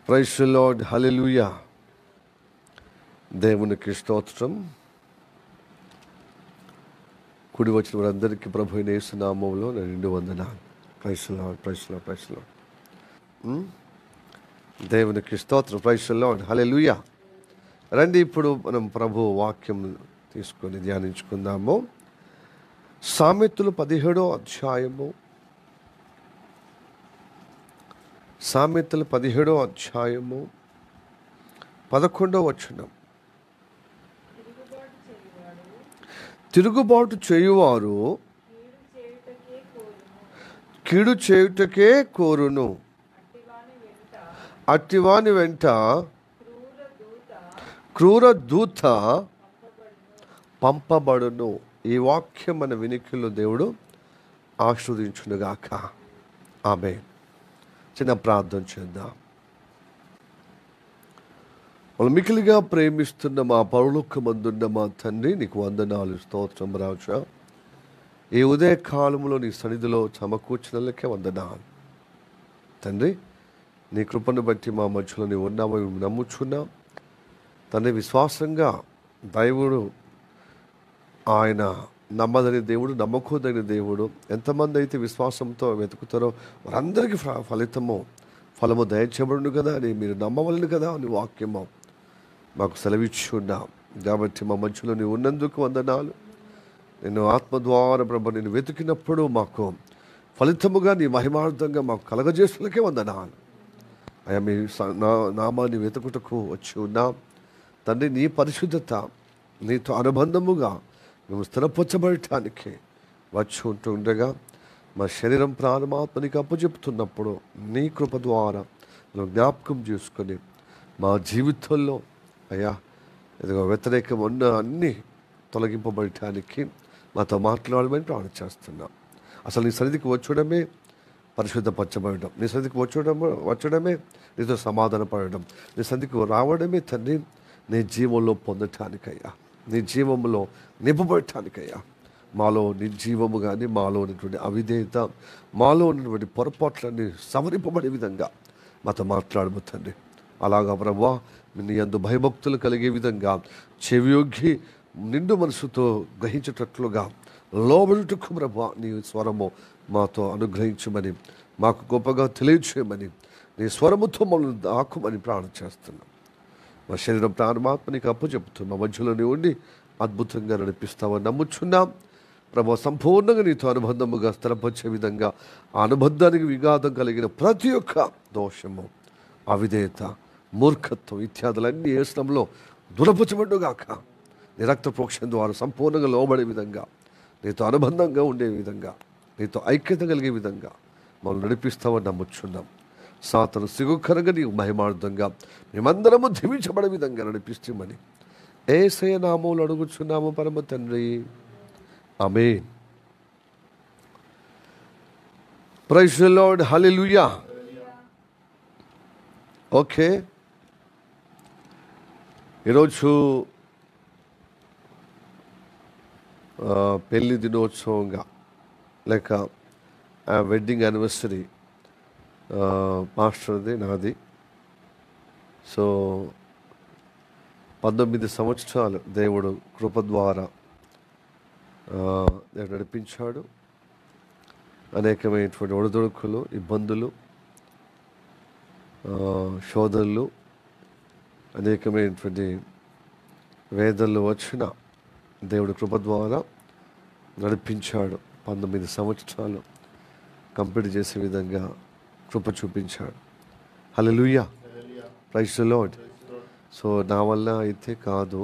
Praise the Lord, హల్లెలూయా. దేవునికి స్తోత్రం. కుడి వచ్చిన వారందరికీ ప్రభు అయిన యేసు నామములో నా నిండు వందనాలు. Praise the Lord, praise the Lord, praise the Lord. దేవునికి స్తోత్రం. Praise the Lord, hallelujah. రండి, ఇప్పుడు మనం ప్రభు వాక్యం తీసుకొని ధ్యానించుకుందాము. సామెతలు 17వ అధ్యాయము, సామెతలు 17వ అధ్యాయము 11వ వచనం. తిరుగుబాటు చేయువారు కీడు చేయుటకే కోరును, అట్టివాని వెంట క్రూర దూత పంపబడును. ఈ వాక్యం మన వినికిలో దేవుడు ఆశీర్వదించునుగాక. ఆమేన్. చిన్న ప్రార్థన చేద్దాం. వాళ్ళు మికిలిగా ప్రేమిస్తున్న మా పరలోకమందున్న మా తండ్రి, నీకు వందనాలు, స్తోత్రం రాజా. ఈ ఉదయ కాలంలో నీ సన్నిధిలో సమకూర్చినలకే వందనాలు తండ్రి. నీ కృపను బట్టి మా మధ్యలో నీ ఉన్నామని నమ్ముచున్నాం తండ్రి. విశ్వాసంగా దైవుడు ఆయన నమ్మదని దేవుడు, నమ్మకూడని దేవుడు. ఎంతమంది అయితే విశ్వాసంతో వెతుకుతారో వారందరికీ ఫలము దయచేయబడును కదా అని మీరు నమ్మవలను కదా అని వాక్యము మాకు సెలవిచ్చున్నాం. కాబట్టి మా మధ్యలో నీవు ఉన్నందుకు వందనాలు. నేను ఆత్మ ద్వారా ప్రభు నేను వెతికినప్పుడు మాకు ఫలితముగా నీ మహిమార్థంగా మాకు కలగజేసులకే వందనాలు. అయ్యా, మీ నామాన్ని వెతుకుటకు వచ్చి ఉన్నాం తండ్రి. నీ పరిశుద్ధత, నీతో అనుబంధముగా మేము స్థిరపరచబడటానికి వచ్చి ఉంటుండగా మా శరీరం ప్రాణమాత్మనికి అప్పచెప్తున్నప్పుడు నీ కృప ద్వారా మనం జ్ఞాపకం చేసుకొని మా జీవితంలో అయ్యా ఇదిగో వ్యతిరేకం ఉన్న అన్నీ తొలగింపబడటానికి మాతో మాట్లాడమని ప్రార్థన చేస్తున్నాం. అసలు నీ సన్నిధికి వచ్చడమే పరిశుద్ధపరచబడడం, నీ సన్నిధికి వచ్చడమే నీతో సమాధాన పడడం, నీ సన్నిధికి రావడమే తండ్రి నీ జీవంలో పొందటానికయ్యా, నీ జీవంలో నింపబడటానికయ్యా. మాలో నిర్జీవము కానీ, మాలో ఉన్నటువంటి అవిధేయత, మాలో ఉన్నటువంటి పొరపాట్లన్నీ సవరింపబడే విధంగా మాతో మాట్లాడము తండ్రి. అలాగా ప్రభువా, నీ యందు భయభక్తులు కలిగే విధంగా చెవియొగ్గి నిండు మనసుతో గ్రహించేటట్లుగా లోబడుటకు ప్రభువా నీ స్వరము మాతో అనుగ్రహించమని, మాకు గొప్పగా తెలియచేయమని, నీ స్వరముతో మమ్మల్ని దాక్కుమని ప్రార్థన చేస్తున్నాం. మా శరీరం ప్రాణమాత్మనికి అప్పచెప్తున్నా మధ్యలోనే ఉండి అద్భుతంగా నడిపిస్తామని నమ్ముచున్నాం ప్రభు. సంపూర్ణంగా నీతో అనుబంధముగా స్థిరపరిచే విధంగా ఆ అనుబంధానికి విఘాతం కలిగిన ప్రతి ఒక్క దోషము, అవిధేయత, మూర్ఖత్వం ఇత్యాదులన్నీ యేసులో దురపరచబడుగాక. నీ రక్త ప్రోక్షణ ద్వారా సంపూర్ణంగా లోబడే విధంగా, నీతో అనుబంధంగా ఉండే విధంగా, నీతో ఐక్యత కలిగే విధంగా మమ్మల్ని నడిపిస్తామని నమ్ముచున్నాం. సాతను సిగుకరంగా నీకు మహిమార్థంగా మేమందరము దీవించబడే విధంగా నడిపిస్తామని యేసయ్య నామములో అడుగుచున్నాము పరమ తండ్రి. ఆమేన్. ప్రైజ్ ది లార్డ్, హల్లెలూయా. ఓకే, ఈరోజు పెళ్లి దినోత్సవంగా లేక వెడ్డింగ్ యానివర్సరీ మాస్టర్ది, నాది. సో 19 సంవత్సరాలు దేవుడు కృప ద్వారా దేవుడు నడిపించాడు. అనేకమైనటువంటి ఒడిదుడుకులు, ఇబ్బందులు, శోధనలు, అనేకమైనటువంటి వేదనలు వచ్చిన దేవుడు కృప ద్వారా నడిపించాడు. 19 సంవత్సరాలు కంప్లీట్ చేసే విధంగా కృప చూపించాడు. హల్లెలూయా, ప్రైజ్ ది లార్డ్. సో నా వల్ల అయితే కాదు,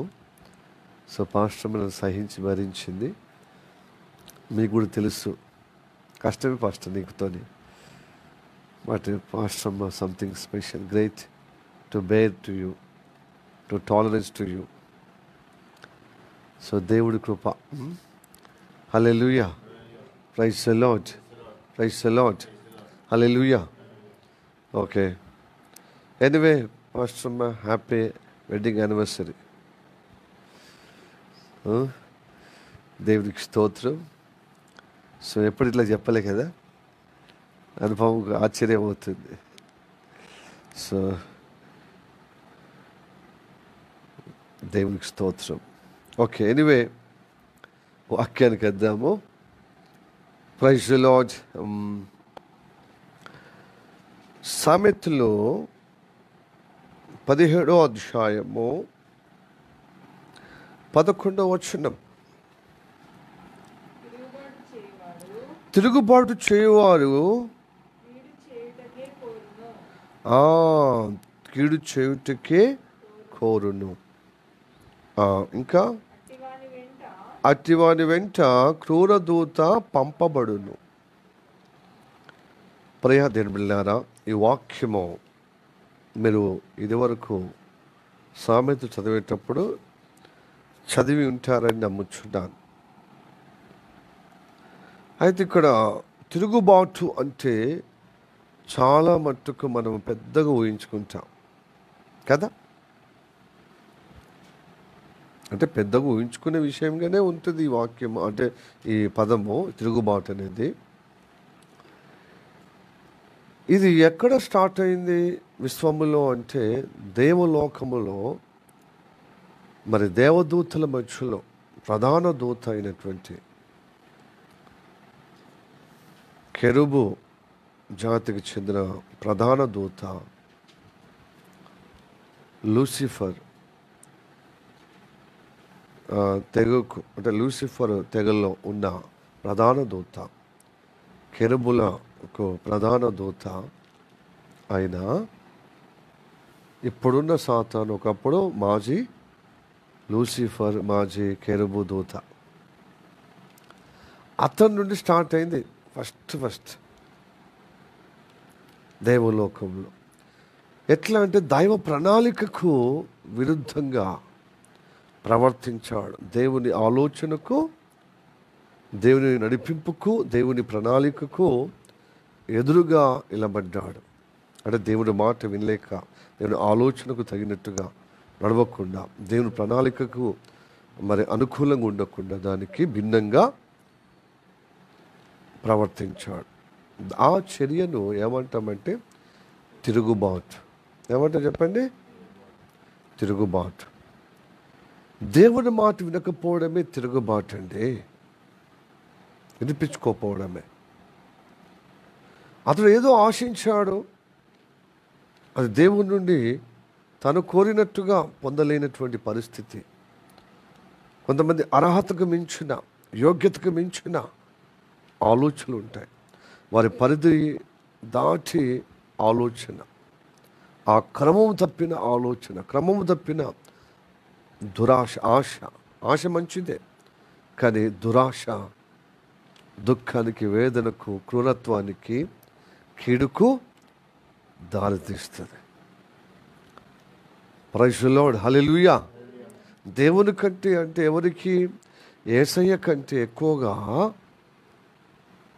సో పాస్టర్ మనల్ని సహించి భరించింది. మీకు కూడా తెలుసు, కష్టమే పాస్టర్ నీకుతోని. But pastor something special, great to bear to you, to tolerance to you. So దేవుడి కృప. హల్లెలూయా, praise the Lord, praise the Lord, హల్లెలూయా. Okay, anyway pastor happy wedding anniversary. దేవుడికి స్తోత్రం. సో ఎప్పుడు ఇట్లా చెప్పలే కదా, అనుభవం ఆశ్చర్యం అవుతుంది. సో దేవునికి స్తోత్రం. ఓకే, ఎనీవే వాక్యానికి వద్దాము. Praise the Lord. సామెతలు 17వ అధ్యాయము 11వ వచనం. తిరుగుబాటు చేయువారు కీడు చేయుటకే కోరును. ఇంకా అట్టివాని వెంట క్రూరదూత పంపబడును. ప్రియ దేవుని బిడ్డలారా, ఈ వాక్యము మీరు ఇదివరకు సామెత చదివేటప్పుడు చదివి ఉంటారని నమ్ముచున్నాను. అయితే ఇక్కడ తిరుగుబాటు అంటే చాలా మట్టుకు మనం పెద్దగా ఊహించుకుంటాం కదా. అంటే పెద్దగా ఊహించుకునే విషయంగానే ఉంటుంది ఈ వాక్యం, అంటే ఈ పదము తిరుగుబాటు అనేది. ఇది ఎక్కడ స్టార్ట్ అయింది విశ్వములో అంటే దేవలోకములో, మరి దేవదూతల మధ్యలో ప్రధాన దూత అయినటువంటి కెరూబు జాతికి చెందిన ప్రధాన దూత లూసిఫర్ తెగకు, అంటే లూసిఫర్ తెగల్లో ఉన్న ప్రధాన దూత, కెరూబులకు ప్రధాన దూత ఆయన ఇప్పుడున్న సాతాను ఒకప్పుడు మాజీ లూసిఫర్, మాజీ కెరూబు దూత. అతని నుండి స్టార్ట్ అయింది ఫస్ట్ దేవలోకంలో. ఎట్లా అంటే దైవ ప్రణాళికకు విరుద్ధంగా ప్రవర్తించాడు. దేవుని ఆలోచనకు, దేవుని నడిపింపుకు, దేవుని ప్రణాళికకు ఎదురుగా నిలబడ్డాడు. అంటే దేవుని మాట వినలేక, దేవుని ఆలోచనకు తగినట్టుగా నడవకుండా, దేవుని ప్రణాళికకు మరి అనుకూలంగా ఉండకుండా దానికి భిన్నంగా ప్రవర్తించాడు. ఆ చర్యను ఏమంటామంటే తిరుగుబాటు. ఏమంటారు చెప్పండి? తిరుగుబాటు. దేవుని మాట వినకపోవడమే తిరుగుబాటు అండి, వినిపించుకోకపోవడమే. అతడు ఏదో ఆశించాడు, అది దేవుని నుండి తను కోరినట్టుగా పొందలేనటువంటి పరిస్థితి. కొంతమంది అర్హతకు మించిన, యోగ్యతకు మించిన ఆలోచనలు ఉంటాయి. వారి పరిధి దాటి ఆలోచన, ఆ క్రమము తప్పిన ఆలోచన, క్రమము తప్పిన దురాశ. ఆశ మంచిదే, కానీ దురాశ దుఃఖానికి, వేదనకు, క్రూరత్వానికి, కీడుకు దారితీస్తుంది. Praise the Lord. హల్లెలూయా. దేవుని కంటే, అంటే ఎవరికి? యేసయ్య కంటే ఎక్కువగా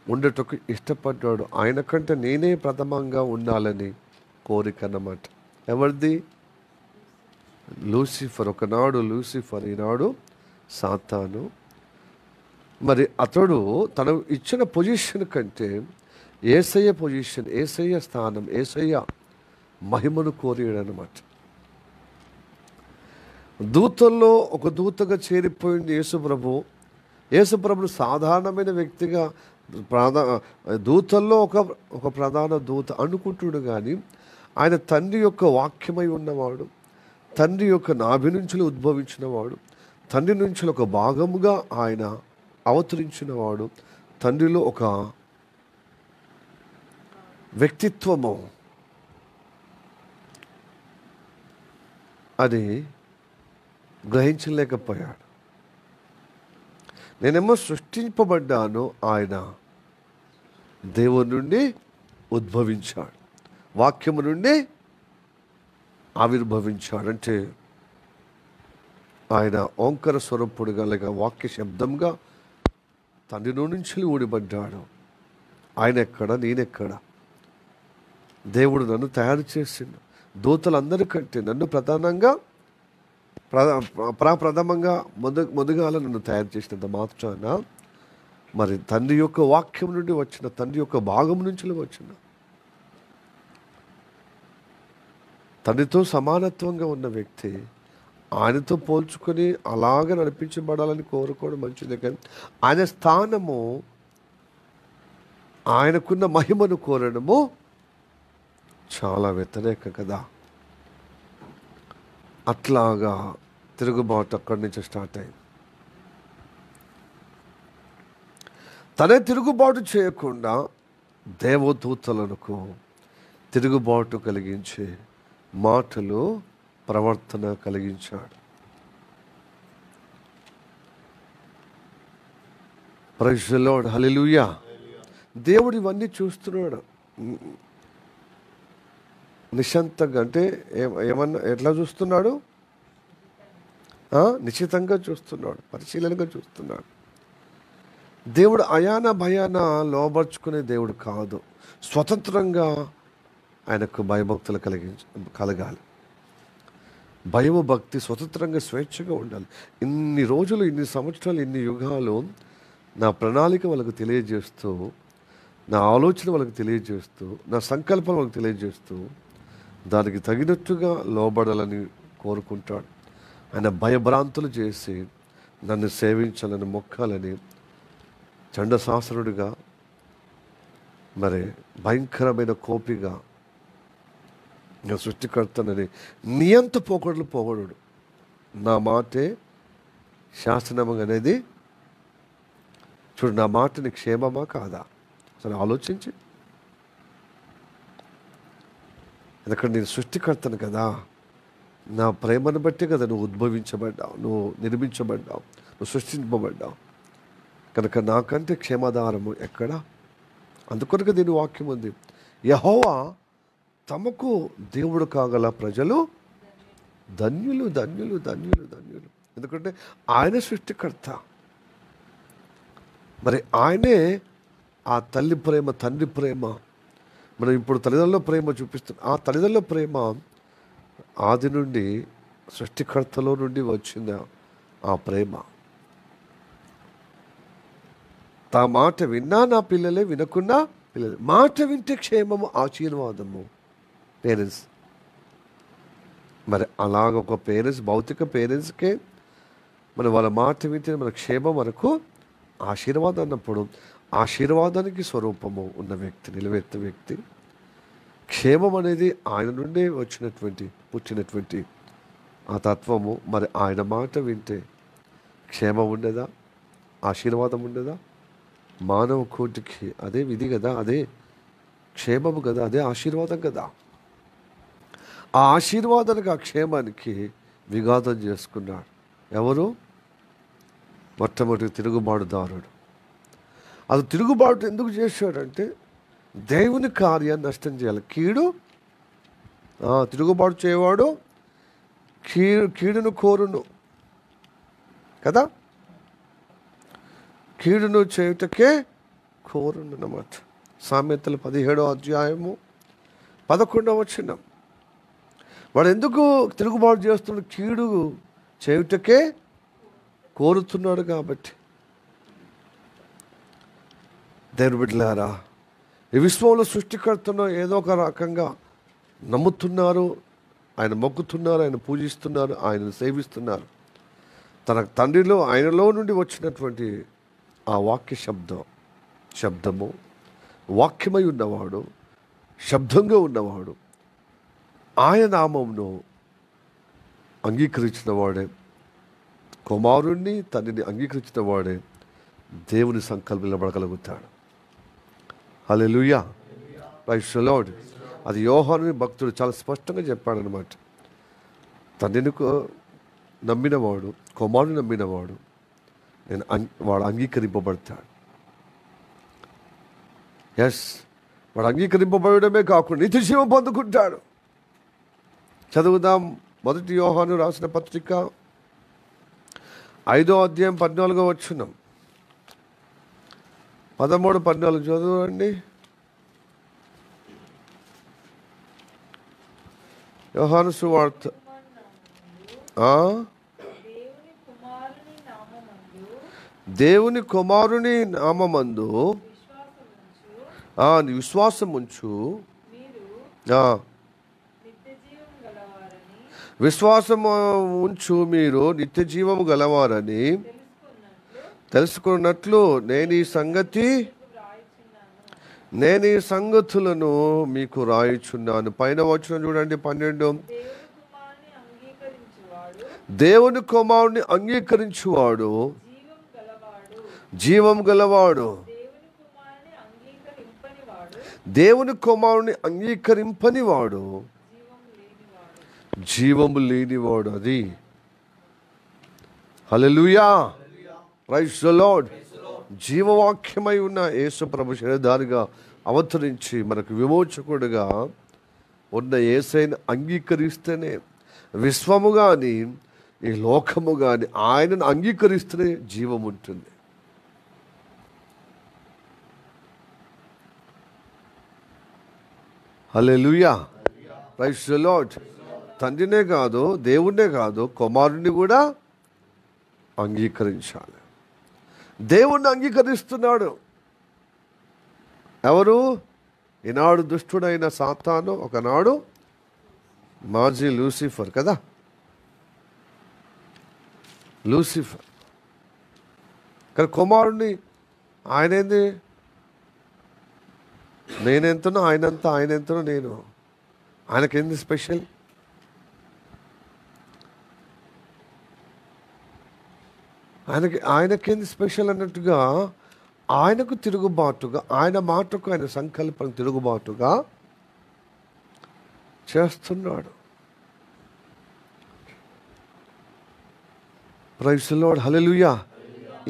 ఉండటకు ఇష్టపడ్డాడు. ఆయన కంటే నేనే ప్రథమంగా ఉండాలని కోరిక అన్నమాట. ఎవరిది? లూసిఫర్. ఒకనాడు లూసిఫర్, ఈనాడు సాతాను. మరి అతడు తను ఇచ్చిన పొజిషన్ కంటే యేసయ్య పొజిషన్, యేసయ్య స్థానం, యేసయ్య మహిమను కోరాడనమాట. దూతల్లో ఒక దూతగా చేరిపోయింది యేసుప్రభు. యేసుప్రభును సాధారణమైన వ్యక్తిగా, దూతల్లో ఒక ప్రధాన దూత అనుకుంటుడు, కానీ ఆయన తండ్రి యొక్క వాక్యమై ఉన్నవాడు, తండ్రి యొక్క నాభి నుంచి ఉద్భవించినవాడు, తండ్రి నుంచి ఒక భాగముగా ఆయన అవతరించినవాడు, తండ్రిలో ఒక వ్యక్తిత్వము అది గ్రహించలేకపోయాడు. నేనేమో సృష్టింపబడ్డాను, ఆయన దేవుని నుండి ఉద్భవించాడు, వాక్యము నుండి ఆవిర్భవించాడు. అంటే ఆయన ఓంకార స్వరూపుడుగా, లేక వాక్య శబ్దంగా తండ్రిలో నుంచి ఊడిపడ్డాడు. ఆయన ఎక్కడ, నేనెక్కడ? దేవుడు నన్ను తయారు చేసిండు. దూతలందరికంటే నన్ను ప్రధానంగా, ప్రథమంగా మొదగాల నన్ను తయారు చేసినంత మాత్రాన మరి తండ్రి యొక్క వాక్యం నుండి వచ్చిన, తండ్రి యొక్క భాగం నుంచి వచ్చిన, తండ్రితో సమానత్వంగా ఉన్న వ్యక్తి ఆయనతో పోల్చుకొని అలాగే నడిపించబడాలని కోరుకోవడం మంచిదే, కానీ ఆయన స్థానము, ఆయనకున్న మహిమను కోరడము చాలా వ్యతిరేక కదా. అట్లాగా తిరుగుబాటు అక్కడి నుంచి స్టార్ట్ అయింది. తనే తిరుగుబాటు చేయకుండా దేవదూతలకు తిరుగుబాటు కలిగించే మాటలు, ప్రవర్తన కలిగించాడు. ప్రైజ్ ది లార్డ్, హల్లెలూయా. దేవుడు ఇవన్నీ చూస్తున్నాడు నిశంతంగా. అంటే ఏమన్నా ఎట్లా చూస్తున్నాడు? నిశ్చితంగా చూస్తున్నాడు, పరిశీలనగా చూస్తున్నాడు. దేవుడు అయాన భయాన లోబర్చుకునే దేవుడు కాదు. స్వతంత్రంగా ఆయనకు భయభక్తులు కలగాలి. భయము భక్తి స్వతంత్రంగా స్వేచ్ఛగా ఉండాలి. ఇన్ని రోజులు, ఇన్ని సంవత్సరాలు, ఇన్ని యుగాలు నా ప్రణాళిక వాళ్ళకు తెలియజేస్తూ, నా ఆలోచన వాళ్ళకి తెలియజేస్తూ, నా సంకల్పం వాళ్ళకి తెలియజేస్తూ దానికి తగినట్టుగా లోబడాలని కోరుకుంటాడు. ఆయన భయభ్రాంతులు చేసి నన్ను సేవించాలని, మొక్కాలని చండశాసనుడిగా, మరి భయంకరమైన కోపిగా, నా సృష్టికర్తనని నియంత పోగొడు. నా మాటే శాసనం అనేది చూడు, నా మాటని క్షేమమా కాదా సరే ఆలోచించి. ఎందుకంటే నేను సృష్టికర్తను కదా, నా ప్రేమను బట్టి కదా నువ్వు ఉద్భవించబడ్డావు, నువ్వు నిర్మించబడ్డావు, నువ్వు సృష్టింపబడ్డావు కనుక నాకంటే క్షేమాధారము ఎక్కడ? అందుకొరకు దీని వాక్యం ఉంది, యెహోవా తమకు దేవుడు కాగల ప్రజలు ధన్యులు, ధన్యులు, ధన్యులు, ధన్యులు. ఎందుకంటే ఆయన సృష్టికర్త. మరి ఆయనే ఆ తల్లి ప్రేమ, తండ్రి ప్రేమ, మనం ఇప్పుడు తల్లిదండ్రుల ప్రేమ చూపిస్తున్నాం. ఆ తల్లిదండ్రుల ప్రేమ ఆది నుండి, సృష్టికర్తలో నుండి వచ్చింది ఆ ప్రేమ. తా మాట విన్నా నా పిల్లలే, వినకున్నా పిల్లలే. మాట వింటే క్షేమము, ఆశీర్వాదము. పేరెంట్స్ మరి అలాగ ఒక పేరెంట్స్, భౌతిక పేరెంట్స్కే మన వాళ్ళ మాట వింటే మన క్షేమం, మనకు ఆశీర్వాదం అన్నప్పుడు ఆశీర్వాదానికి స్వరూపము ఉన్న వ్యక్తి, నిలవెత్త వ్యక్తి. క్షేమం అనేది ఆయన నుండే పుట్టినటువంటి ఆ తత్వము. మరి ఆయన మాట వింటే క్షేమం ఉండదా, ఆశీర్వాదం ఉండదా? మానవ కోటికి అదే విధి కదా, అదే క్షేమము కదా, అదే ఆశీర్వాదం కదా. ఆ ఆశీర్వాదానికి, ఆ క్షేమానికి విఘాతం చేసుకున్నాడు ఎవరు? మొట్టమొదటి తిరుగుబాటుదారుడు. అది తిరుగుబాటు ఎందుకు చేశాడంటే దేవుని కార్యాన్ని నష్టం చేయాలి. తిరుగుబాటు చేయవాడు కీడును కోరును కదా, కీడును చేయుటకే కోరును అన్నమాట. సామెతలు 17వ అధ్యాయము 11వ వచనం. వాడు ఎందుకు తిరుగుబాటు చేస్తున్నాడు? కీడు చేయుటకే కోరుతున్నాడు కాబట్టి. దేవుని బిడ్డలారా, ఈ విశ్వంలో సృష్టికర్తను ఏదో ఒక రకంగా నమ్ముతున్నారు, ఆయన మొక్కుతున్నారు, ఆయన పూజిస్తున్నారు, ఆయనను సేవిస్తున్నారు. తన తండ్రిలో, ఆయనలో నుండి వచ్చినటువంటి ఆ వాక్య శబ్దము, వాక్యమై ఉన్నవాడు, శబ్దంగా ఉన్నవాడు, ఆయన నామమును అంగీకరించిన వాడే, కుమారుణ్ణి తండ్రిని అంగీకరించిన వాడే దేవుని సంకల్పం నిలబడగలుగుతాడు. హల్లెలూయా, ప్రైజ్ ది లార్డ్. అది యోహాను భక్తుడు చాలా స్పష్టంగా చెప్పాడనమాట. తండ్రిని నమ్మినవాడు, కుమారుని నమ్మినవాడు వాడు అంగీకరింపబడతాడు. వాడు అంగీకరింపబడమే కాకుండా నిత్య జీవం పొందుకుంటాడు. చదువుదాం. 1 యోహాను రాసిన పత్రిక 5వ అధ్యాయం 14వ వచనం. 13, 14 చదవండి. యోహాను సువార్త. దేవుని కుమారుని నామమందు విశ్వాసం ఉంచు విశ్వాసము ఉంచు మీరు నిత్య జీవము గలవారని తెలుసుకున్నట్లు నేను ఈ సంగతులను మీకు రాయిచున్నాను. పైన వచ్చిన చూడండి 12. దేవుని కుమారుని అంగీకరించువాడు జీవం గలవాడు, దేవుని కుమారుని అంగీకరింపని వాడు జీవము లేనివాడు. అది హల్లెలూయా, ప్రైజ్ ది లార్డ్. జీవవాక్యమై ఉన్న యేసు ప్రభు శరీరధారిగా అవతరించి మనకు విమోచకుడుగా ఉన్న యేసయ్యను అంగీకరిస్తేనే, విశ్వము కానీ ఈ లోకము కానీ ఆయనను అంగీకరిస్తేనే జీవం ఉంటుంది. హల్లెలూయా, ప్రైజ్ ది లార్డ్. తండ్రినే కాదు, దేవుణ్ణే కాదు, కుమారుణ్ణి కూడా అంగీకరించాలి. దేవుణ్ణి అంగీకరిస్తున్నాడు ఎవరు? ఈనాడు దుష్టుడైన సాతాను, ఒకనాడు మాజీ లూసిఫర్ కదా, లూసిఫర్. కానీ కుమారుణ్ణి ఆయనేంది, నేనెంతనో ఆయనంతా, ఆయన ఎంతనో నేను. ఆయనకేంది స్పెషల్? ఆయనకేంది స్పెషల్ అన్నట్టుగా ఆయనకు తిరుగుబాటుగా, ఆయన మాటకు ఆయన సంకల్పం తిరుగుబాటుగా చేస్తున్నాడు. ప్రైజ్ ది లార్డ్, హల్లెలూయా.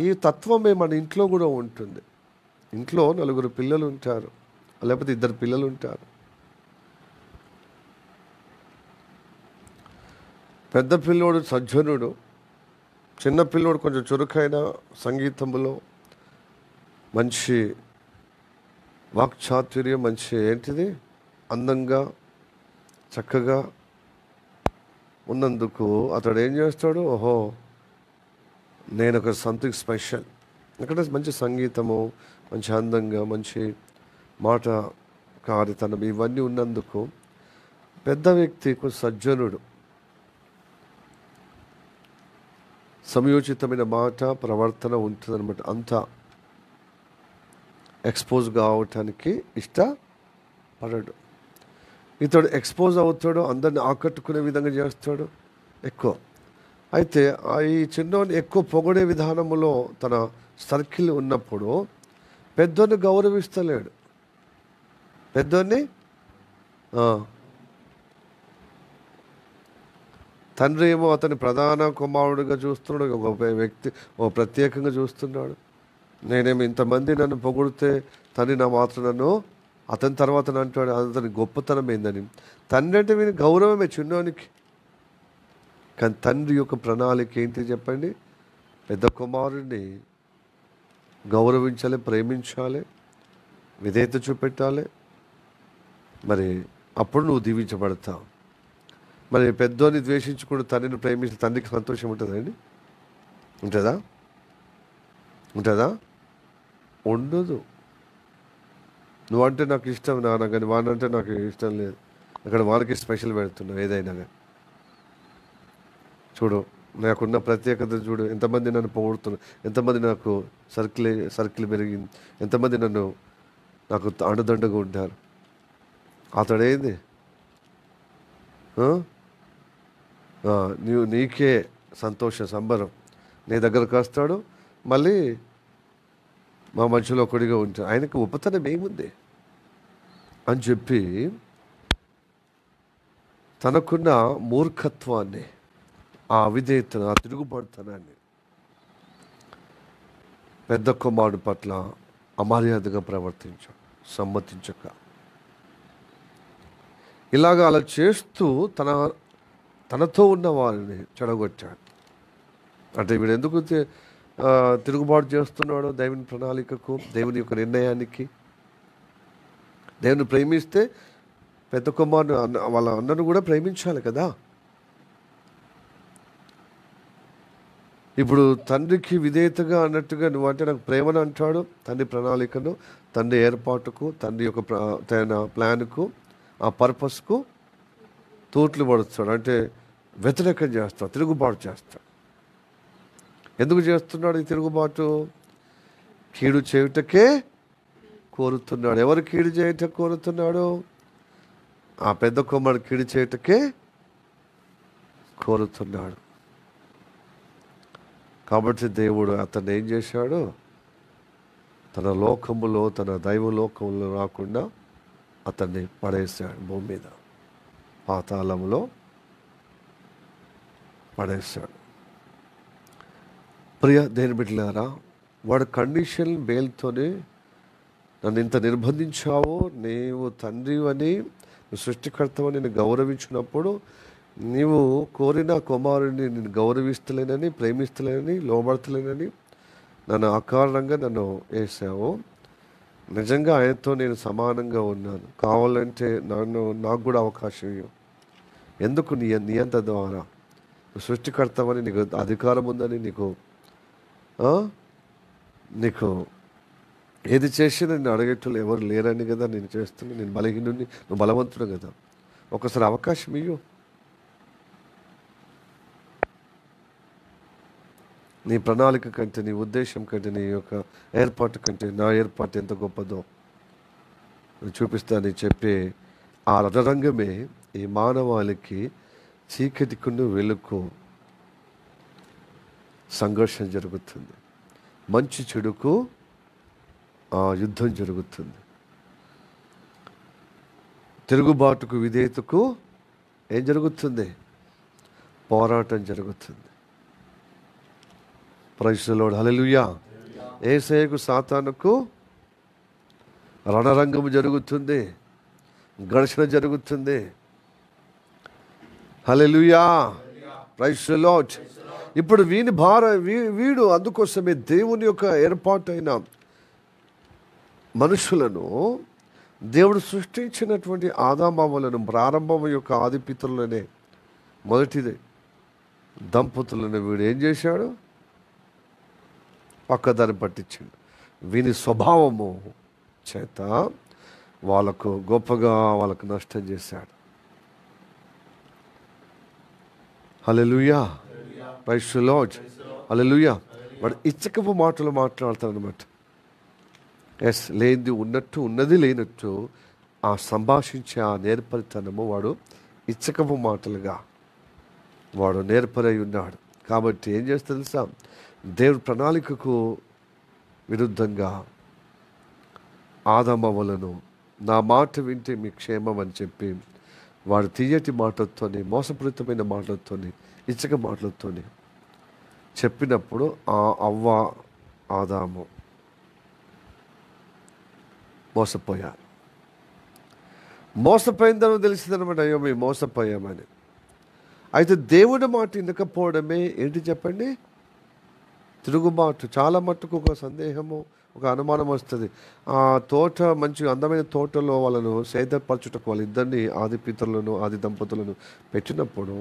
ఈ తత్వమే మన ఇంట్లో కూడా ఉంటుంది. ఇంట్లో 4 పిల్లలు ఉంటారు, లేకపోతే 2 పిల్లలు ఉంటారు. పెద్ద పిల్లోడు సజ్జనుడు, చిన్న పిల్లోడు కొంచెం చురుకైన సంగీతంలో మంచి వాక్చాతుర్యం, మంచి ఏంటిది అందంగా చక్కగా ఉన్నందుకు అతడు ఏం చేస్తాడు? ఓహో, నేను ఒక సంథింగ్ స్పెషల్. అక్కడ మంచి సంగీతము, మంచి అందంగా, మంచి మాట కారితనం ఇవన్నీ ఉన్నందుకు పెద్ద వ్యక్తి కొంచెం సజ్జనుడు, సమయోచితమైన మాట ప్రవర్తన ఉంటుంది అనమాట. అంతా ఎక్స్పోజ్ కావటానికి ఇష్టపడడు. ఇతడు ఎక్స్పోజ్ అవుతాడు, అందరిని ఆకట్టుకునే విధంగా చేస్తాడు ఎక్కువ. అయితే ఈ చిన్నోని ఎక్కువ పొగడే విధానములో తన సర్కిల్ ఉన్నప్పుడు పెద్దోని గౌరవిస్తలేడు. పెద్దోని తండ్రి ఏమో అతని ప్రధాన కుమారుడిగా చూస్తున్నాడు, ఒక వ్యక్తి ఓ ప్రత్యేకంగా చూస్తున్నాడు. నేనేమో ఇంతమంది నన్ను పొగిడితే తండ్రి నా మాత్రం నన్ను అతని తర్వాత అంటాడు, అతని గొప్పతనం ఏందని. తండ్రి అంటే వీని గౌరవమే చిన్నోనికి. కానీ తండ్రి యొక్క ప్రణాళిక ఏంటి చెప్పండి? పెద్ద కుమారుడిని గౌరవించాలి, ప్రేమించాలి, విధేయత చూపెట్టాలి. మరి అప్పుడు నువ్వు దీవించబడతావు. మరి పెద్దోని ద్వేషించుకుంటూ తండ్రిని ప్రేమించి తండ్రికి సంతోషం ఉంటుందండి? ఉంటుందా? ఉంటుందా? ఉండదు. నువ్వంటే నాకు ఇష్టం నాన్న, కానీ వానంటే నాకు ఇష్టం లేదు. అక్కడ వానికి స్పెషల్ పెడుతున్నావు ఏదైనా కానీ. చూడు, నాకున్న ప్రత్యేకత చూడు, ఎంతమంది నన్ను పొగుడుతున్నారు, ఎంతమంది నాకు సర్కిల్ పెరిగింది, ఎంతమంది నాకు అండదండగా ఉంటారు. అతడేంది నీకే సంతోష సంబరం, నీ దగ్గరకు వస్తాడు, మళ్ళీ మా మధ్యలో ఒకడిగా ఉంటాడు. ఆయనకు ఉపతనం ఏముంది అని చెప్పి తనకున్న మూర్ఖత్వాన్ని, ఆ అవిధేయతను, ఆ తిరుగుబాటుతనాన్ని పెద్ద కుమారుడు పట్ల అమర్యాదగా ప్రవర్తించాడు, సమ్మతించక. ఇలాగ అలా చేస్తూ తనతో ఉన్న వారిని చెడగొట్టాడు. అంటే వీడు ఎందుకు తిరుగుబాటు చేస్తున్నాడు? దేవుని ప్రణాళికకు, దేవుని యొక్క నిర్ణయానికి. దేవుని ప్రేమిస్తే పెద్ద కుమారుడు వాళ్ళ అన్నను కూడా ప్రేమించాలి కదా. ఇప్పుడు తండ్రికి విధేయతగా అన్నట్టుగా నువ్వంటే నాకు ప్రేమను అంటాడు. తండ్రి ప్రణాళికను, తండ్రి ఏర్పాటుకు, తండ్రి యొక్క తన ప్లాన్కు, ఆ పర్పస్కు తూట్లు పడుతాడు. అంటే వ్యతిరేకం చేస్తాడు, తిరుగుబాటు చేస్తాడు. ఎందుకు చేస్తున్నాడు ఈ తిరుగుబాటు? కీడు చేయుటకే కోరుతున్నాడు. ఎవరు కీడు చేయట కోరుతున్నాడు? ఆ పెద్ద కుమారుడు కీడు చేయటకే కోరుతున్నాడు. కాబట్టి దేవుడు అతన్ని ఏం చేశాడు? తన లోకములో, తన దైవ లోకములో రాకుండా అతన్ని పడేశాడు, భూమి మీద పాతాళములో పడేశాడు. ప్రియ దేని బిడ్డలారా, వాడు కండిషన్ బేల్తోనే నన్ను ఇంత నిర్బంధించావు, నీవు తండ్రి అని, సృష్టికర్తవని నేను గౌరవించినప్పుడు నీవు కోరిన కుమారుడిని నేను గౌరవిస్తలేనని, ప్రేమిస్తలేనని, లోబడతలేనని నన్ను అకారణంగా నన్ను వేసావు. నిజంగా ఆయనతో నేను సమానంగా ఉన్నాను, కావాలంటే నాకు కూడా అవకాశం ఇవ్వు. ఎందుకు నియంత ద్వారా సృష్టికర్తవని, నీకు అధికారం ఉందని, నీకు ఏది చేసినా నేను అడిగేటోళ్ళు ఎవరు లేరని కదా నేను చేస్తున్నా. నేను బలహీనుడిని, నువ్వు బలవంతుడు కదా, ఒకసారి అవకాశం ఇవ్వు. నీ ప్రణాళిక కంటే, నీ ఉద్దేశం కంటే, నీ యొక్క ఏర్పాటు కంటే నా ఏర్పాటు ఎంత గొప్పదో చూపిస్తానని చెప్పి ఆ రణరంగమే ఈ మానవాళికి చీకటికును వెలుగు సంఘర్షణ జరుగుతుంది. మంచి చెడుకు యుద్ధం జరుగుతుంది. తిరుగుబాటుకు విధేయతకు ఏం జరుగుతుంది? పోరాటం జరుగుతుంది. ప్రైజ్ ది లార్డ్, హల్లెలూయా. యేసయ్యకు సాతానుకు రణరంగము జరుగుతుంది, ఘర్షణ జరుగుతుంది. హల్లెలూయా, ప్రైజ్ ది లార్డ్. ఇప్పుడు వీడు అందుకోసమే దేవుని యొక్క ఏర్పాటైన మనుషులను, దేవుడు సృష్టించినటువంటి ఆదామవ్వలను, ప్రారంభం యొక్క ఆదిపితరులనే మొదటిదే దంపతులను వీడు ఏం చేశాడు? పక్కదారి పట్టించాడు. వీని స్వభావము చేత వాళ్ళకు గొప్పగా వాళ్ళకు నష్టం చేశాడు. హల్లెలూయా, ప్రైజ్ ది లార్డ్, హల్లెలూయా. వాడు ఇచ్చకపు మాటలు మాట్లాడతాడనమాట. లేనిది ఉన్నట్టు, ఉన్నది లేనట్టు ఆ సంభాషించే ఆ నేర్పరితనము వాడు ఇచ్చకపు మాటలుగా వాడు నేర్పరై ఉన్నాడు. కాబట్టి ఏం చేస్తా తెలుసా? దేవుడి ప్రణాళికకు విరుద్ధంగా ఆదామవ్వలను నా మాట వింటే మీ క్షేమం అని చెప్పి వాడు తీయటి మాటలతోని, మోసపూరితమైన మాటలతోని, ఇచ్చక మాటలతోని చెప్పినప్పుడు ఆ అవ్వ ఆదాము మోసపోయారు. మోసపోయిందని తెలిసిందనమాట, అయ్యో మేము మోసపోయామని. అయితే దేవుడి మాట వినకపోవడమే ఏంటి చెప్పండి? తిరుగుబాటు. చాలా మట్టుకు ఒక సందేహము, ఒక అనుమానం వస్తుంది. ఆ తోట, మంచి అందమైన తోటలో వాళ్ళను సేదపరచుటకు వాళ్ళిద్దరిని, ఆది పితరులను, ఆది దంపతులను పెట్టినప్పుడు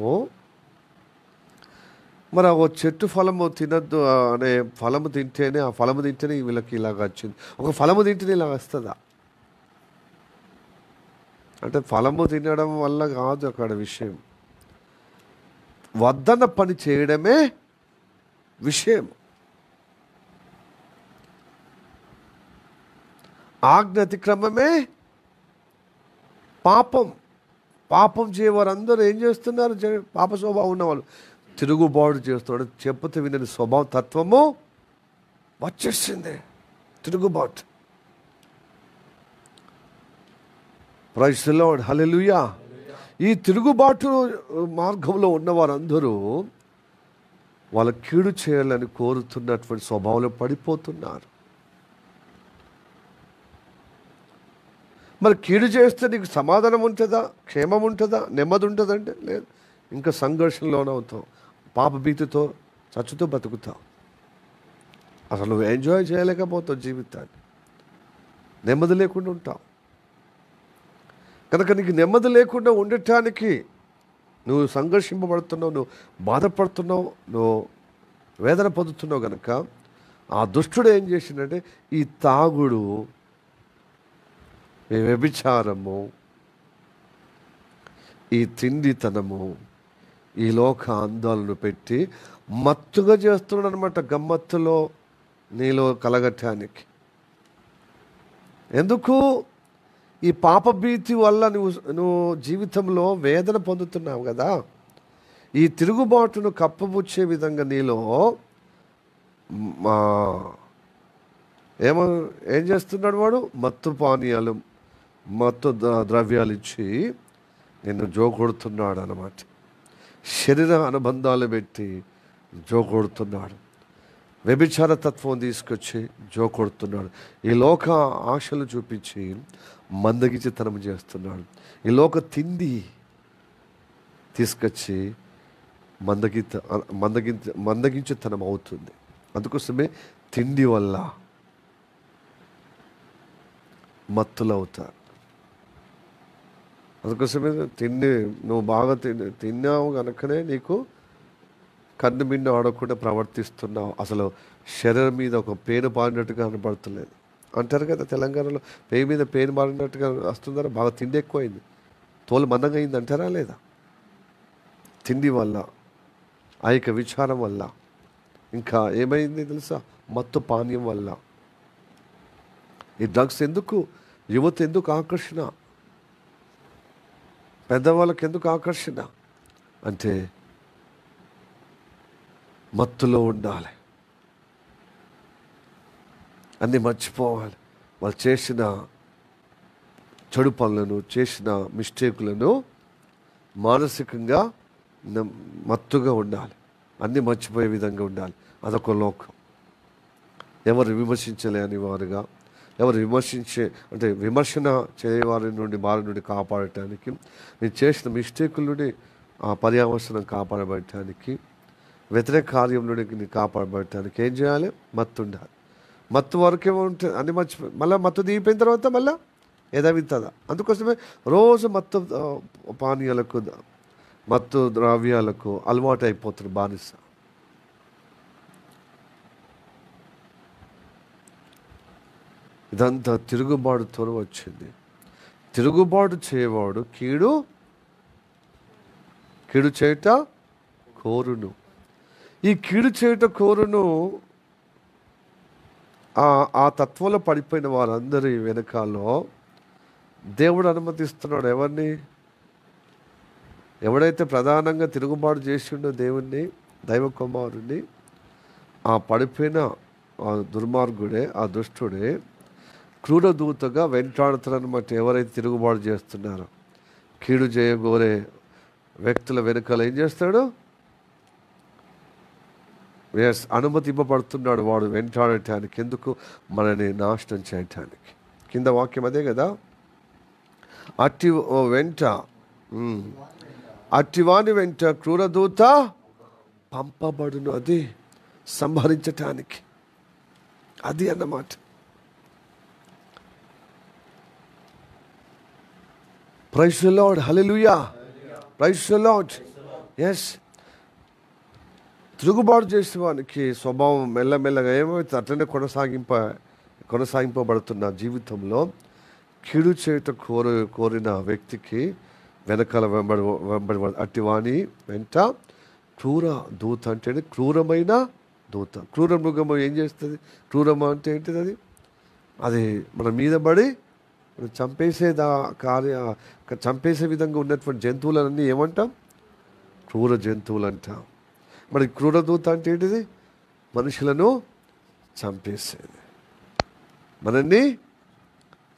మరి ఆ చెట్టు ఫలము తినద్దు అనే ఫలము తింటేనే, ఆ ఫలము తింటేనే వీళ్ళకి ఇలాగ వచ్చింది. ఒక ఫలము తింటేనే ఇలా వస్తుందా అంటే ఫలము తినడం వల్ల కాదు అక్కడ విషయం. వద్దన్న పని చేయడమే విషయం. ఆజ్ఞ అతిక్రమమే పాపం. పాపం చేయవారందరూ ఏం చేస్తున్నారు? పాప స్వభావం ఉన్నవాళ్ళు తిరుగుబాటు చేస్తున్నాడు. చెప్పుతే వినని స్వభావ తత్వము వచ్చేసింది, తిరుగుబాటు. ప్రైజ్ ది లార్డ్, హల్లెలూయా. ఈ తిరుగుబాటు మార్గంలో ఉన్నవారందరూ వాళ్ళ కీడు చేయాలని కోరుతున్నటువంటి స్వభావంలో పడిపోతున్నారు. మరి కీడు చేస్తే నీకు సమాధానం ఉంటుందా, క్షేమం ఉంటుందా, నెమ్మది ఉంటుందంటే లేదు. ఇంకా సంఘర్షణలోనవుతావు, పాప భీతితో చచ్చుతో బతుకుతావు. అసలు నువ్వు ఎంజాయ్ చేయలేకపోతావు జీవితాన్ని, నెమ్మది లేకుండా ఉంటావు. కనుక నీకు నెమ్మది లేకుండా ఉండటానికి నువ్వు సంఘర్షింపబడుతున్నావు, నువ్వు బాధపడుతున్నావు, నువ్వు వేదన పొందుతున్నావు. కనుక ఆ దుష్టుడు ఏం చేసిందంటే ఈ తాగుడు, ఈ వ్యభిచారము, ఈ తిండితనము, ఈ లోక అందాలను పెట్టి మత్తుగా చేస్తున్నాడు అనమాట, గమ్మత్తులో నీలో కలగటానికి. ఎందుకు? ఈ పాపభీతి వల్ల నువ్వు జీవితంలో వేదన పొందుతున్నావు కదా. ఈ తిరుగుబాటును కప్పబుచ్చే విధంగా నీలో ఏం చేస్తున్నాడు వాడు? మత్తు పానీయాలు, మత్తు ద్రవ్యాలు ఇచ్చి నిన్ను జోకొడుతున్నాడు అన్నమాట. శరీర అనుబంధాలు పెట్టి జోకొడుతున్నాడు. వ్యభిచార తత్వం తీసుకొచ్చి జోకొడుతున్నాడు. ఈ లోక ఆశలు చూపించి మందగించితనం చేస్తున్నాడు. ఈ లోక తిండి తీసుకొచ్చి మందగించితనం అవుతుంది. అందుకోసమే తిండి వల్ల మత్తులు అవుతారు. అందుకోసమే తిండి నువ్వు బాగా తిన్నావు కనుకనే నీకు కన్ను మిన్ను ఆడకుండా ప్రవర్తిస్తున్నావు. అసలు శరీరం మీద ఒక పేను పారినట్టుగా కనపడతలేదు అంటారు కదా. తెలంగాణలో పేరు మీద పేను పారినట్టుగా వస్తుందా? బాగా తిండి ఎక్కువైంది, తోలు మందంగా అయింది అంటారా లేదా? తిండి వల్ల, ఆ యొక్క విచారం వల్ల, ఇంకా ఏమైంది తెలుసా? మత్తు పానీయం వల్ల. ఈ డ్రగ్స్ ఎందుకు? యువత ఎందుకు ఆకర్షణ? పెద్దవాళ్ళకి ఎందుకు ఆకర్షణ అంటే మత్తులో ఉండాలి, అన్నీ మర్చిపోవాలి. వాళ్ళు చేసిన చెడు పనులను, చేసిన మిస్టేకులను మానసికంగా మత్తుగా ఉండాలి, అన్నీ మర్చిపోయే విధంగా ఉండాలి. అదొక లోకం. ఎవరు విమర్శించలేని వారుగా, ఎవరు విమర్శన చేయవారి నుండి వారి నుండి కాపాడటానికి, నేను చేసిన మిస్టేకుల నుండి ఆ పర్యావసనం కాపాడబడటానికి, వ్యతిరేక కార్యం నుండి కాపాడబడటానికి ఏం చేయాలి? మత్తు ఉండాలి. మత్తు వరకేమో ఉంటుంది, అన్ని మర్చిపోయి మళ్ళీ మత్తు దిగిపోయిన తర్వాత మళ్ళీ ఎదవిస్తుందా. అందుకోసమే రోజు మత్తు పానీయాలకు, మత్తు ద్రవ్యాలకు అలవాటు అయిపోతుంది బానిస. ఇదంతా తిరుగుబాటుతో వచ్చింది. తిరుగుబాటు చేయవాడు కీడు చేయుట కోరును. ఈ కీడు చేయుట కోరును ఆ తత్వంలో పడిపోయిన వారందరి వెనకాలో దేవుడు అనుమతిస్తున్నాడు. ఎవరిని? ఎవడైతే ప్రధానంగా తిరుగుబాటు చేసిండో దేవుణ్ణి, దైవ కుమారుణ్ణి, ఆ పడిపోయిన ఆ దుర్మార్గుడే, ఆ దుష్టుడే క్రూరదూతగా వెంటాడుతారనమాట. ఎవరైతే తిరుగుబాటు చేస్తున్నారో, కీడు చేయగోరే వ్యక్తుల వెనుకల ఏం చేస్తాడు? అనుమతి ఇవ్వబడుతున్నాడు వాడు వెంటాడటానికి. ఎందుకు? మనని నాశనం చేయటానికి. కింద వాక్యం అదే కదా. అట్టివాని వెంట క్రూరదూత పంపబడును. అది సంహరించటానికి. అది అన్నమాట. Praise the Lord, hallelujah, praise the Lord. Yes, తిరుగుబాటు చేసే వానికి స్వభావం మెల్లమెల్లగా ఏమైతే అట్లనే కొనసాగింపబడుతున్న జీవితంలో కీడు చేయట కోరిన వ్యక్తికి వెనకాల వెంబడి అట్టివాని వెంట క్రూర దూత అంటే క్రూరమైన దూత. క్రూర మృగము ఏం చేస్తుంది? క్రూరమ అంటే ఏంటిది? అది మన మీద పడి చంపేసే విధంగా ఉన్నటువంటి జంతువులన్నీ ఏమంటాం? క్రూర జంతువులు అంటాం. మరి క్రూరదూత అంటే ఏంటిది? మనుషులను చంపేసేది, మనల్ని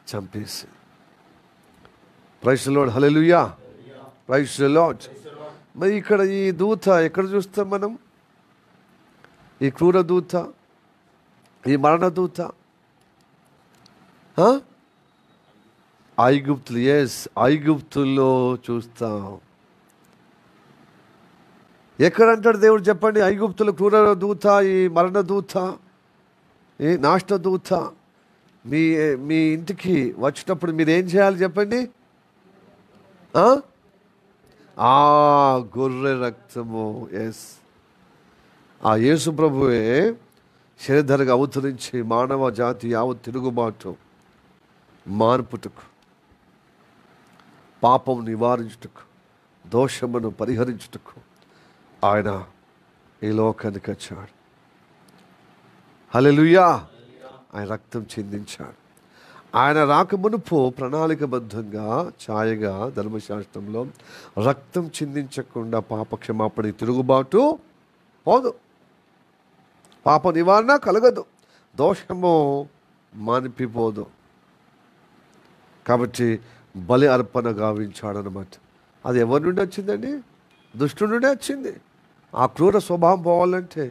చంపేసేది. Praise the Lord, hallelujah, praise the Lord. మరి ఇక్కడ ఈ దూత ఎక్కడ చూస్తాం మనం? ఈ క్రూరదూత, ఈ మరణదూత ఐగుప్తులు. ఎస్, ఐగుప్తుల్లో చూస్తాం. ఎక్కడంటాడు దేవుడు చెప్పండి? ఐగుప్తులు క్రూర దూత, ఈ మరణ దూత, ఈ నాశన దూత మీ ఇంటికి వచ్చినప్పుడు మీరు ఏం చేయాలి చెప్పండి? ఆ గొర్రె రక్తము. ఎస్, ఆ యేసు ప్రభువే శరీరధరగా అవతరించి మానవ జాతి యావత్ తిరుగుబాటు మార్పుటకు, పాపం నివారించుటకు, దోషమును పరిహరించుటకు ఆయన ఈ లోకానికి వచ్చాడు. హల్లెలూయా. ఆయన రక్తం చిందించాడు. ఆయన రాక మునుపు ప్రణాళికబద్ధంగా ఛాయగా ధర్మశాస్త్రంలో రక్తం చిందించకుండా పాప క్షమాపణ తిరుగుబాటు పోదు, పాప నివారణ కలగదు, దోషము మానిపిపోదు. కాబట్టి బలి అర్పణ గావించాడనమాట. అది ఎవరి నుండి వచ్చిందండి? దుష్టుడి నుండి వచ్చింది. ఆ క్రూర స్వభావం పోవాలంటే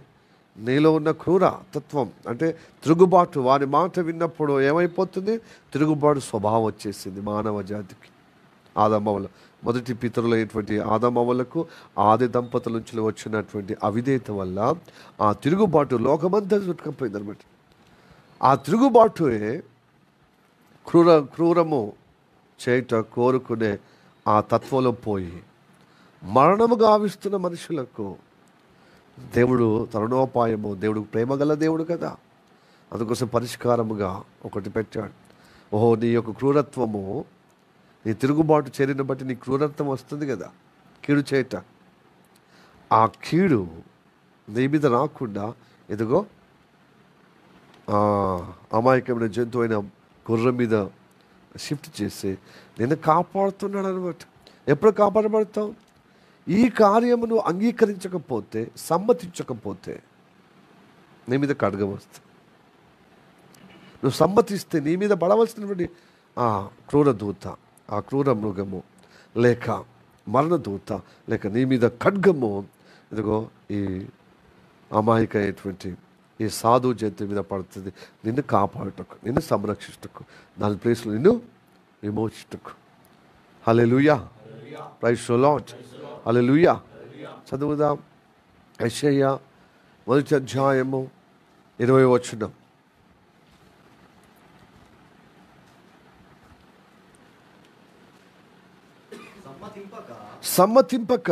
నీలో ఉన్న క్రూర తత్వం అంటే తిరుగుబాటు, వారి మాట విన్నప్పుడు ఏమైపోతుంది? తిరుగుబాటు స్వభావం వచ్చేసింది మానవ జాతికి. ఆదమవల మొదటి పితరులైనటువంటి ఆదమవలకు ఆది దంపతుల నుంచి వచ్చినటువంటి అవిధేయత వల్ల ఆ తిరుగుబాటు లోకమంతా చుట్టుకపోయింది అనమాట. ఆ తిరుగుబాటుయే క్రూరము చేయట కోరుకునే ఆ తత్వంలో పోయి మరణము గావిస్తున్న మనుషులకు దేవుడు తరుణోపాయము, దేవుడు ప్రేమగల దేవుడు కదా, అందుకోసం పరిష్కారముగా ఒకటి పెట్టాడు. ఓహో, నీ యొక్క క్రూరత్వము, నీ తిరుగుబాటు చర్యను బట్టి నీ క్రూరత్వం వస్తుంది కదా, కీడు చేయట. ఆ కీడు నీ మీద రాకుండా ఎదుగో అమాయకమైన జంతువు అయిన గుర్రం మీద షిఫ్ట్ చేసి నిన్ను కాపాడుతున్నాడు అనమాట. ఎప్పుడు కాపాడబడతావు? ఈ కార్యమును అంగీకరించకపోతే, సమ్మతించకపోతే నీ మీద ఖడ్గం వస్తుంది. నువ్వు సమ్మతిస్తే నీ మీద పడవలసినటువంటి ఆ క్రూర దూత, ఆ క్రూర మృగము, లేక మరణదూత, లేక నీ మీద ఖడ్గము ఇదిగో ఈ అమాయకమైనటువంటి ఈ సాధు జంతువు మీద పడుతుంది, నిన్ను కాపాడుటకు, నిన్ను సంరక్షించుటకు, దాని ప్లేస్లో నిన్ను విమోచించుటకు. హల్లెలూయా, ప్రైజ్ ది లార్డ్, హల్లెలూయా. చదువుదాం యెషయా 1వ అధ్యాయము 20వ వచనం. సమ్మతింపక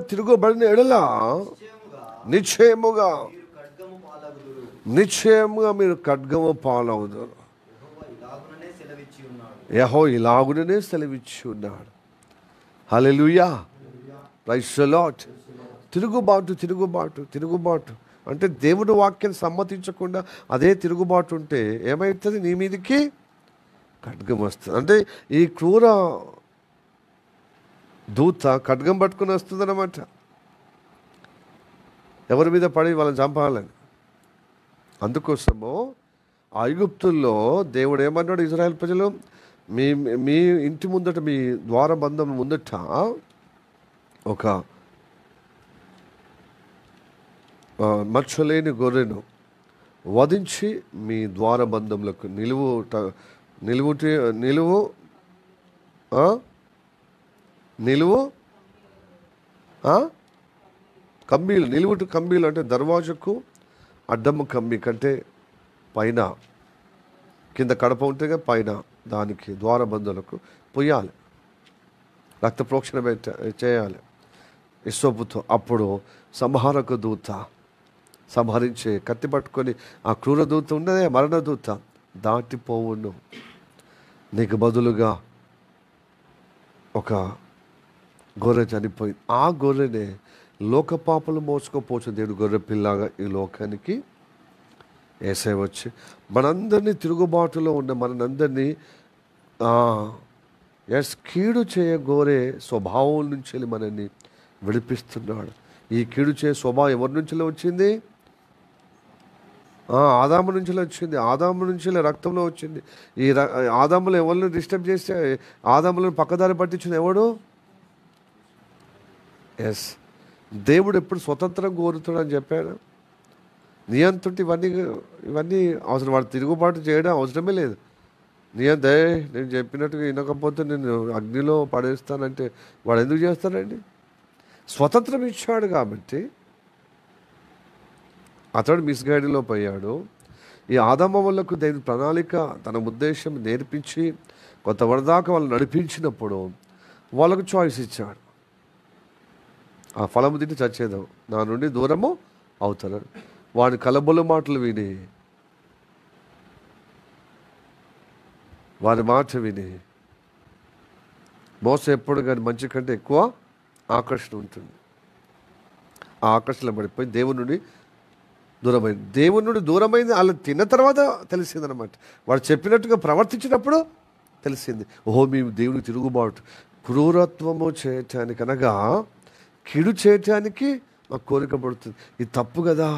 తిరుగబడిన ఎడల నిశ్చయముగా మీరు ఖడ్గము పాలవుదురు. యెహోవా ఇలాగుననే సెలవిచ్చి ఉన్నాడు. హల్లెలూయా, ప్రైజ్ ది లార్డ్. తిరుగుబాటు అంటే దేవుడు వాక్యాన్ని సమ్మతించకుండా అదే తిరుగుబాటు ఉంటే ఏమవుతుంది? నీ మీదకి ఖడ్గం వస్తుంది. అంటే ఈ క్రూర దూత ఖడ్గం పట్టుకుని వస్తుంది అన్నమాట. ఎవరి మీద పడి వాళ్ళని చంపాలని. అందుకోసము ఐగుప్తుల్లో దేవుడు ఏమన్నాడు? ఇజ్రాయెల్ ప్రజలు, మీ ఇంటి ముందట, మీ ద్వారబంధం ముందట ఒక మచ్చలేని గొర్రెను వధించి మీ ద్వారబంధములకు కమ్మీలు, నిలువుటు కమ్మీలు అంటే దర్వాజకు అడ్డము కమ్మీ కంటే పైన, కింద కడప ఉంటే పైన దానికి ద్వారబంధులకు పొయ్యాలి, రక్త ప్రోక్షణ చేయాలి ఇస్సోపుతో. అప్పుడు సంహారక దూత సంహరించే కత్తి పట్టుకొని ఆ క్రూర దూత ఉన్నదే మరణదూత దాటిపోవును. నీకు బదులుగా ఒక గొర్రె చనిపోయింది. ఆ గొర్రెనే లోక పాపలు మోసుకపోవచ్చు దేవుడు గొర్రె పిల్లగా ఈ లోకానికి యేసయ్య వచ్చి మనందరినీ, తిరుగుబాటులో ఉన్న మనందరినీ కీడు చేయగోరే స్వభావం నుంచి మనల్ని విడిపిస్తున్నాడు. ఈ కీడు చేయ స్వభావం ఎవరి నుంచి వచ్చింది? ఆదాము నుంచి వచ్చింది. ఆదాము నుంచి రక్తంలో వచ్చింది. ఈ ఆదాములు ఎవరిని డిస్టర్బ్ చేస్తే, ఆదాములను పక్కదారి పట్టించిన ఎవడు? ఎస్, దేవుడు ఎప్పుడు స్వతంత్రం కోరుతాడని చెప్పాడు. నియంత్రుడు ఇవన్నీ అవసరం. వాడు తిరుగుబాటు చేయడం అవసరమే లేదు. నేను చెప్పినట్టుగా వినకపోతే నేను అగ్నిలో పడేస్తానంటే వాడు ఎందుకు చేస్తాడండి? స్వతంత్రం ఇచ్చాడు కాబట్టి అతడు మిస్గైడ్లో పోయాడు. ఈ ఆదామవలకు దేవుని ప్రణాళిక, తన ఉద్దేశం నేర్పించి కొంతవరదాకా వాళ్ళు నడిపించినప్పుడు వాళ్ళకు చాయిస్ ఇచ్చాడు. ఆ ఫలము తింటే చచ్చేదాం, నా నుండి దూరము అవుతారు. వాడి కలబొల మాటలు విని, వారి మాట విని మోస ఎప్పుడు కానీ మంచి కంటే ఎక్కువ ఆకర్షణ ఉంటుంది. ఆ ఆకర్షణ పడిపోయి దేవుని నుండి దూరమైంది. దేవుని నుండి దూరమైంది వాళ్ళు తిన్న తర్వాత తెలిసిందనమాట. వాడు చెప్పినట్టుగా ప్రవర్తించినప్పుడు తెలిసింది, ఓహో మేము దేవునికి తిరుగుబాటు, క్రూరత్వము చేయటానికి అనగా కీడు చేయటానికి మాకు కోరిక పడుతుంది. ఇది తప్పు కదా,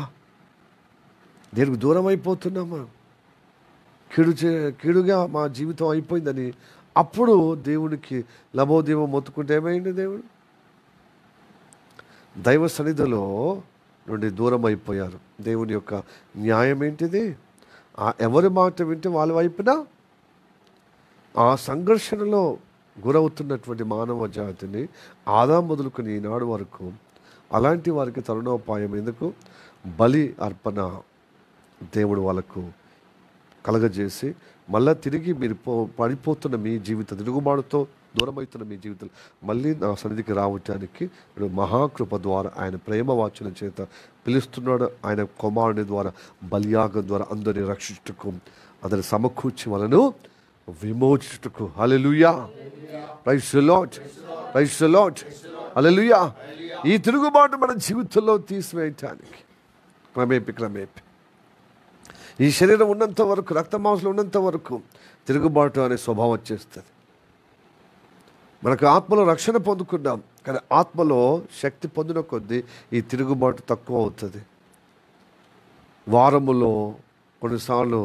దేవునికి దూరం అయిపోతున్నామా, కీడుగా మా జీవితం అయిపోయిందని అప్పుడు దేవునికి లబోదీవం మొత్తుకుంటే ఏమైంది? దేవుడు దైవ సన్నిధిలో నుండి దూరం అయిపోయారు. దేవుని యొక్క న్యాయం ఏంటిది? ఎవరి మాట వింటే వాళ్ళ వైపున ఆ సంఘర్షణలో గురవుతున్నటువంటి మానవ జాతిని ఆదాము మొదలుకొని ఈనాడు వరకు అలాంటి వారికి తరుణోపాయం ఎందుకు? బలి అర్పణ దేవుడు వాళ్ళకు కలగజేసి మళ్ళా తిరిగి మీరు పడిపోతున్న మీ జీవిత తిరుగుబాటుతో దూరమవుతున్న మీ జీవితం మళ్ళీ నా సన్నిధికి రావటానికి మహాకృప ద్వారా ఆయన ప్రేమ వాచన చేత పిలుస్తున్నాడు. ఆయన కుమారుని ద్వారా బలియాగం ద్వారా అందరిని రక్షించుటకు, అందరిని సమకూర్చి వాళ్ళను విమోచించుటకు. హల్లెలూయా, praise the Lord, praise the Lord, హల్లెలూయా. ఈ తిరుగుబాటు మన జీవితంలో తీసివేయటానికి క్రమేపి ఈ శరీరం ఉన్నంత వరకు, రక్త మాంసం ఉన్నంత వరకు తిరుగుబాటు అనే స్వభావం వచ్చేస్తుంది. మనకు ఆత్మలో రక్షణ పొందుకున్నాం, కానీ ఆత్మలో శక్తి పొందిన కొద్దీ ఈ తిరుగుబాటు తక్కువ అవుతుంది. వారములో కొన్నిసార్లు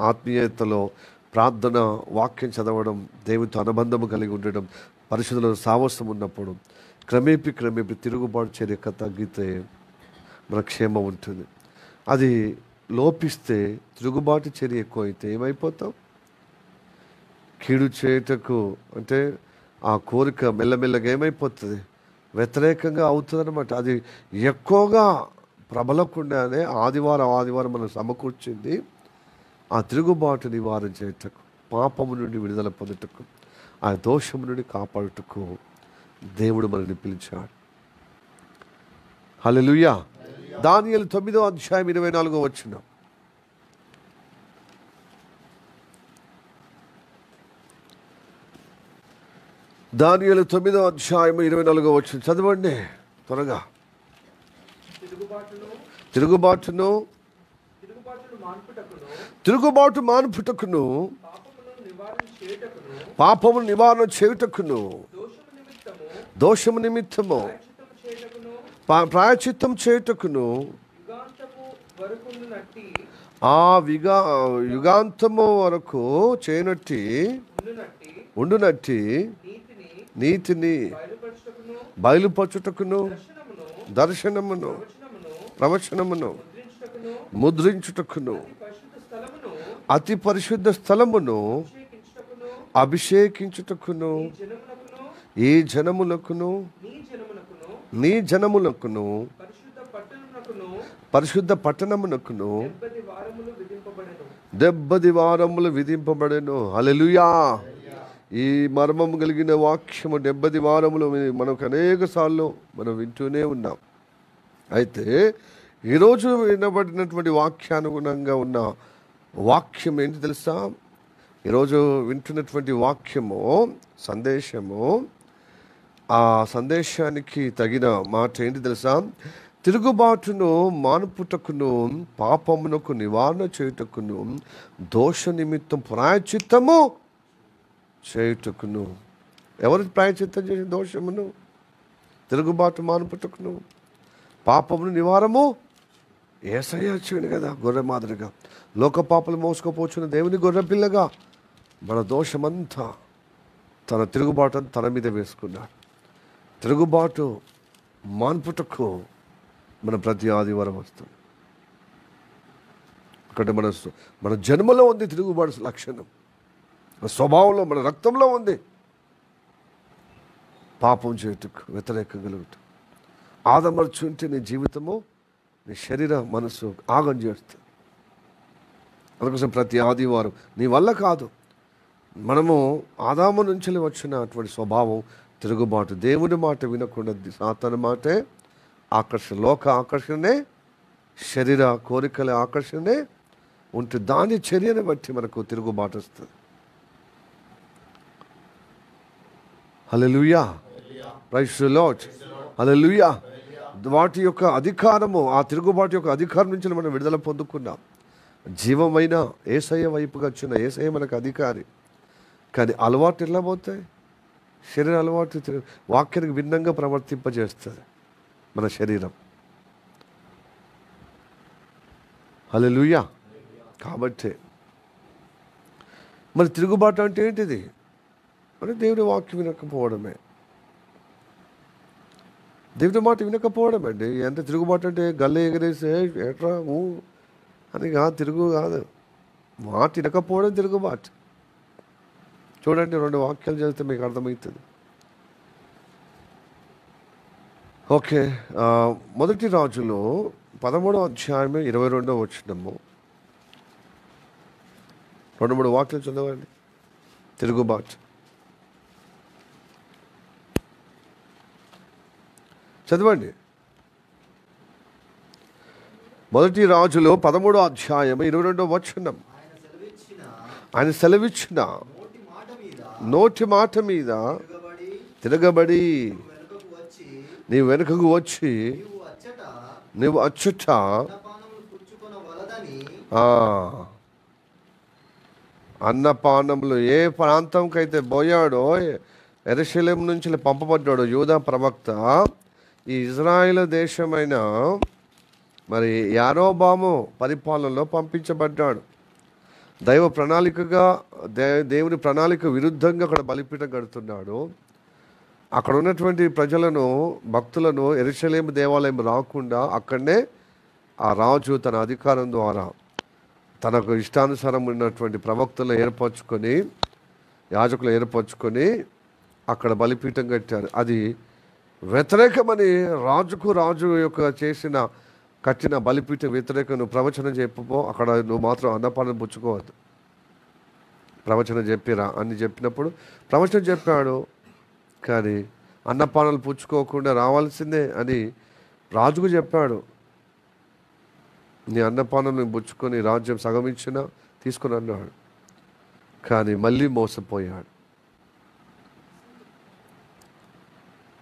ఆత్మీయతలో ప్రార్థన, వాక్యం చదవడం, దేవునితో అనుబంధము కలిగి ఉండడం, పరిశుద్ధుల సాహసం ఉన్నప్పుడు క్రమేపి తిరుగుబాటు చర్య తగ్గితే మన క్షేమం ఉంటుంది. అది లోపిస్తే, తిరుగుబాటు చర్య ఎక్కువ అయితే ఏమైపోతాం? కీడు చేయుటకు అంటే ఆ కోరిక మెల్లమెల్లగా ఏమైపోతుంది? వ్యతిరేకంగా అవుతుంది అనమాట. అది ఎక్కువగా ప్రబలకుండానే ఆదివారం మనం సమకూర్చింది ఆ తిరుగుబాటు నివారణ చేయుటకు, పాపము నుండి విడుదల పొందుటకు, ఆ దోషము నుండి కాపాడుటకు దేవుడు మనల్ని పిలిచాడు. హల్లెలూయా. దానియేలు 9వ అధ్యాయం 24వ వచనం. దానియేలు 9వ అధ్యాయం 24వ వచనం చదవండి త్వరగా. తిరుగుబాటు మాన్పుటకును, పాపము నివారణ చేయుటకును, దోషము నిమిత్తము ప్రాయశ్చిత్తం చేయుటకును, ఆ యుగాంతము వరకు చేయనట్టి ఉండునట్టి నీతిని బయలుపరచుటకును, దర్శనమును ప్రవచనమును ముద్రించుటకును, అతి పరిశుద్ధ స్థలమును అభిషేకించుటకును, ఈ జనములకును నీ జనములకును పరిశుద్ధ పట్టణమునకును 70 వారములు విధింపబడెను. హల్లెలూయా. ఈ మర్మము కలిగిన వాక్యము 70 వారములు మనకు అనేక సార్లు మనం వింటూనే ఉన్నాం. అయితే ఈరోజు వినబడినటువంటి వాక్యానుగుణంగా ఉన్న వాక్యం ఏంటి తెలుసా? ఈరోజు వింటున్నటువంటి వాక్యము, సందేశము, ఆ సందేశానికి తగిన మాట ఏంటి తెలుసా? తిరుగుబాటును మానుపుటకును, పాపమునకు నివారణ చేయుటకును, దోష నిమిత్తం ప్రాయశ్చిత్తము చేయుటకును. ఎవరు ప్రాయశ్చిత్తం చేసిన దోషమును? తిరుగుబాటు మానుపుటకును, పాపమును నివారము యేసయ్య వచ్చాడు కదా గొర్రె మాదిరిగా. లోక పాపలు మోసుకుపోచున్న దేవుని గొర్రె పిల్లగా మన దోషమంతా, తన తిరుగుబాటు తన మీద వేసుకున్నాడు. తిరుగుబాటు మాన్పుటకు మన ప్రతి ఆదివారం వస్తుంది. ఒకటి మన జన్మలో ఉంది తిరుగుబాటు లక్షణం, మన స్వభావంలో, మన రక్తంలో ఉంది. పాపం చేయుటకు వ్యతిరేకంగా ఉంటుంది. ఆదమర్చుంటే నీ జీవితము, నీ శరీర మనసు ఆగం చేస్తుంది. అందుకోసం ప్రతి ఆదివారం నీ వల్ల కాదు, మనము ఆదాము నుంచి వచ్చిన అటువంటి స్వభావం తిరుగుబాటు, దేవుని మాట వినకుండా సాతాను మాటే ఆకర్షణ, లోక ఆకర్షణే, శరీర కోరికల ఆకర్షణే ఉంటే దాని చర్యను బట్టి మనకు తిరుగుబాటు వస్తుంది. హల్లెలూయా. Praise the Lord. హల్లెలూయా. వాటి యొక్క అధికారము, ఆ తిరుగుబాటు యొక్క అధికారం నుంచి మనం విడుదల పొందుకున్నాం. జీవమైన యేసయ్య వైపుగా వచ్చిన యేసయ్య మనకు అధికారి. కానీ అలవాటు ఎలా పోతాయి? శరీర అలవాటు వాక్యానికి భిన్నంగా ప్రవర్తింపజేస్తుంది మన శరీరం. హల్లెలూయా. కాబట్టి మరి తిరుగుబాటు అంటే ఏంటిది? అంటే దేవుని వాక్యం వినకపోవడమే, దేవుని మాట వినకపోవడం అండి. ఎంత తిరుగుబాటు అంటే గల్లె ఎగరేసే ఎట్రా అని కాదు, తిరుగు కాదు, మాట వినకపోవడం తిరుగుబాటు. చూడండి, 2 వాక్యాలు చదివితే మీకు అర్థమవుతుంది. ఓకే, మొదటి రాజులో 13వ అధ్యాయమే 22వ వచనము. 2-3 వాక్యాలు చదవండి. తిరుగుబాటు చదవండి. మొదటి రాజులో 13వ అధ్యాయం 22వ వచనం. ఆయన సెలవిచ్చిన నోటి మాట మీద తిరగబడి నీవు వెనుకకు వచ్చి నీవు అచ్చుట అన్నపానములు ఏ ప్రాంతంకైతే పోయాడో, యెరూషలేము నుంచి పంపబడ్డాడు యూదా ప్రవక్త, ఈ ఇజ్రాయేల్ దేశమైన మరి యారోబాము పరిపాలనలో పంపించబడ్డాడు. దైవ ప్రణాళికగా దేవుని ప్రణాళిక విరుద్ధంగా అక్కడ బలిపీఠం కడుతున్నాడు. అక్కడ ఉన్నటువంటి ప్రజలను, భక్తులను యెరూషలేము దేవాలయం రాకుండా అక్కడనే ఆ రాజు తన అధికారం ద్వారా తనకు ఇష్టానుసారం ఉన్నటువంటి ప్రవక్తలు ఏర్పరచుకొని, యాజకులు ఏర్పరచుకొని అక్కడ బలిపీఠం కట్టారు. అది వ్యతిరేకమని రాజు యొక్క కట్టిన బలిపీఠం వ్యతిరేకం. నువ్వు ప్రవచనం చెప్పు, అక్కడ నువ్వు మాత్రం అన్నపానం పుచ్చుకోవద్దు, ప్రవచనం చెప్పిరా అని చెప్పినప్పుడు ప్రవచనం చెప్పాడు. కానీ అన్నపానాలు పుచ్చుకోకుండా రావాల్సిందే అని రాజుకు చెప్పాడు. నీ అన్నపానం నువ్వు పుచ్చుకొని రాజ్యం సగం ఇచ్చినా తీసుకుని అన్నాడు. కానీ మళ్ళీ మోసపోయాడు.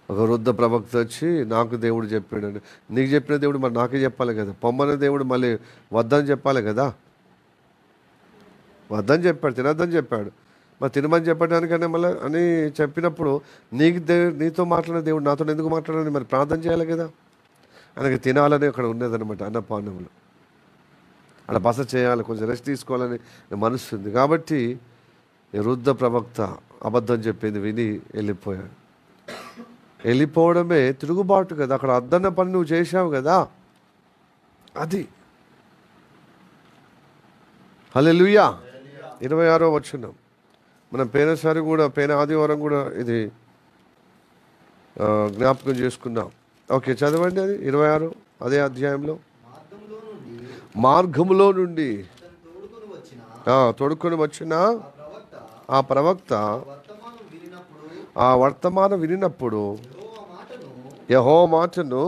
ఒక వృద్ధ ప్రవక్త వచ్చి, నాకు దేవుడు చెప్పాడండి. నీకు చెప్పిన దేవుడు మరి నాకే చెప్పాలి కదా, పొమ్మన్న దేవుడు మళ్ళీ వద్దని చెప్పాలి కదా. వద్దని చెప్పాడు, తినద్దని చెప్పాడు. మరి తినమని చెప్పడానికనే మళ్ళీ అని చెప్పినప్పుడు నీతో మాట్లాడిన దేవుడు నాతో ఎందుకు మాట్లాడాలని మరి ప్రార్థన చేయాలి కదా. ఆయనకి తినాలని అక్కడ ఉన్నదనమాట, అన్నపానంలో అలా బస చేయాలి, కొంచెం రెస్ట్ తీసుకోవాలని మనసు ఉంది. కాబట్టి వృద్ధ ప్రవక్త అబద్ధం చెప్పింది విని వెళ్ళిపోయాడు. వెళ్ళిపోవడమే తిరుగుబాటు కదా. అక్కడ అద్దన్న పని నువ్వు చేశావు కదా, అది. హల్లెలూయా. 26వ వచనం. మనం పోయిన ఆదివారం కూడా ఇది జ్ఞాపకం చేసుకున్నాం. ఓకే, చదవండి. అది 26 అదే అధ్యాయంలో. మార్గములో నుండి తోడుకొని వచ్చిన ఆ ప్రవక్త ఆ వర్తమానం వినినప్పుడు యెహోవా మాటను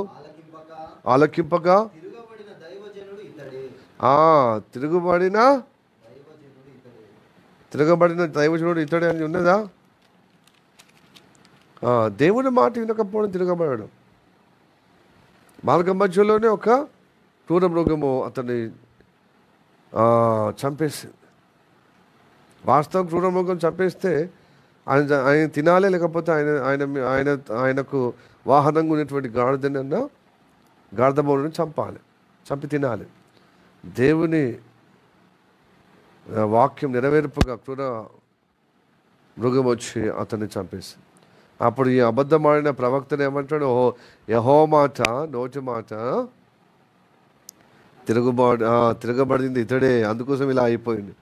ఆలకింపగా తిరగబడిన దైవజనుడు ఇతడే అని ఉన్నదా? దేవుని మాట వినకపోవడం తిరగబడడం. మార్గం మధ్యలోనే ఒక క్రూర మృగము అతన్ని చంపేసింది. వాస్తవం క్రూర మృగం చంపేస్తే ఆయన తినాలి, లేకపోతే ఆయనకు వాహనంగా ఉన్నటువంటి గాడిదను చంపి తినాలి. దేవుని వాక్యం నెరవేర్పుగా క్రూర మృగం వచ్చి అతన్ని చంపేసింది. అప్పుడు ఈ అబద్ధమాడిన ప్రవక్తను ఏమంటాడు? యెహోవా మాట, నోటి మాట తిరగబడింది ఇతడే, అందుకోసం ఇలా అయిపోయింది.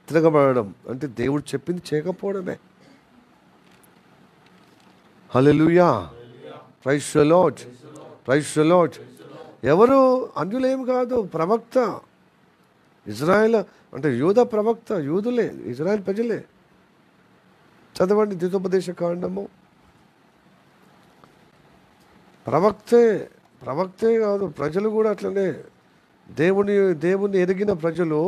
తిరగబడడం అంటే దేవుడు చెప్పింది చేయకపోవడమే. హల్లెలూయా. Praise the Lord. Praise the Lord. ఎవరు? అన్యులేం కాదు, ప్రవక్త. ఇజ్రాయెల్ అంటే యూదా ప్రవక్త, యూదులే, ఇజ్రాయెల్ ప్రజలే. చదవండి ద్వితోపదేశ కాండము. ప్రవక్తే కాదు, ప్రజలు కూడా అట్లనే. దేవుని ఎరిగిన ప్రజలు,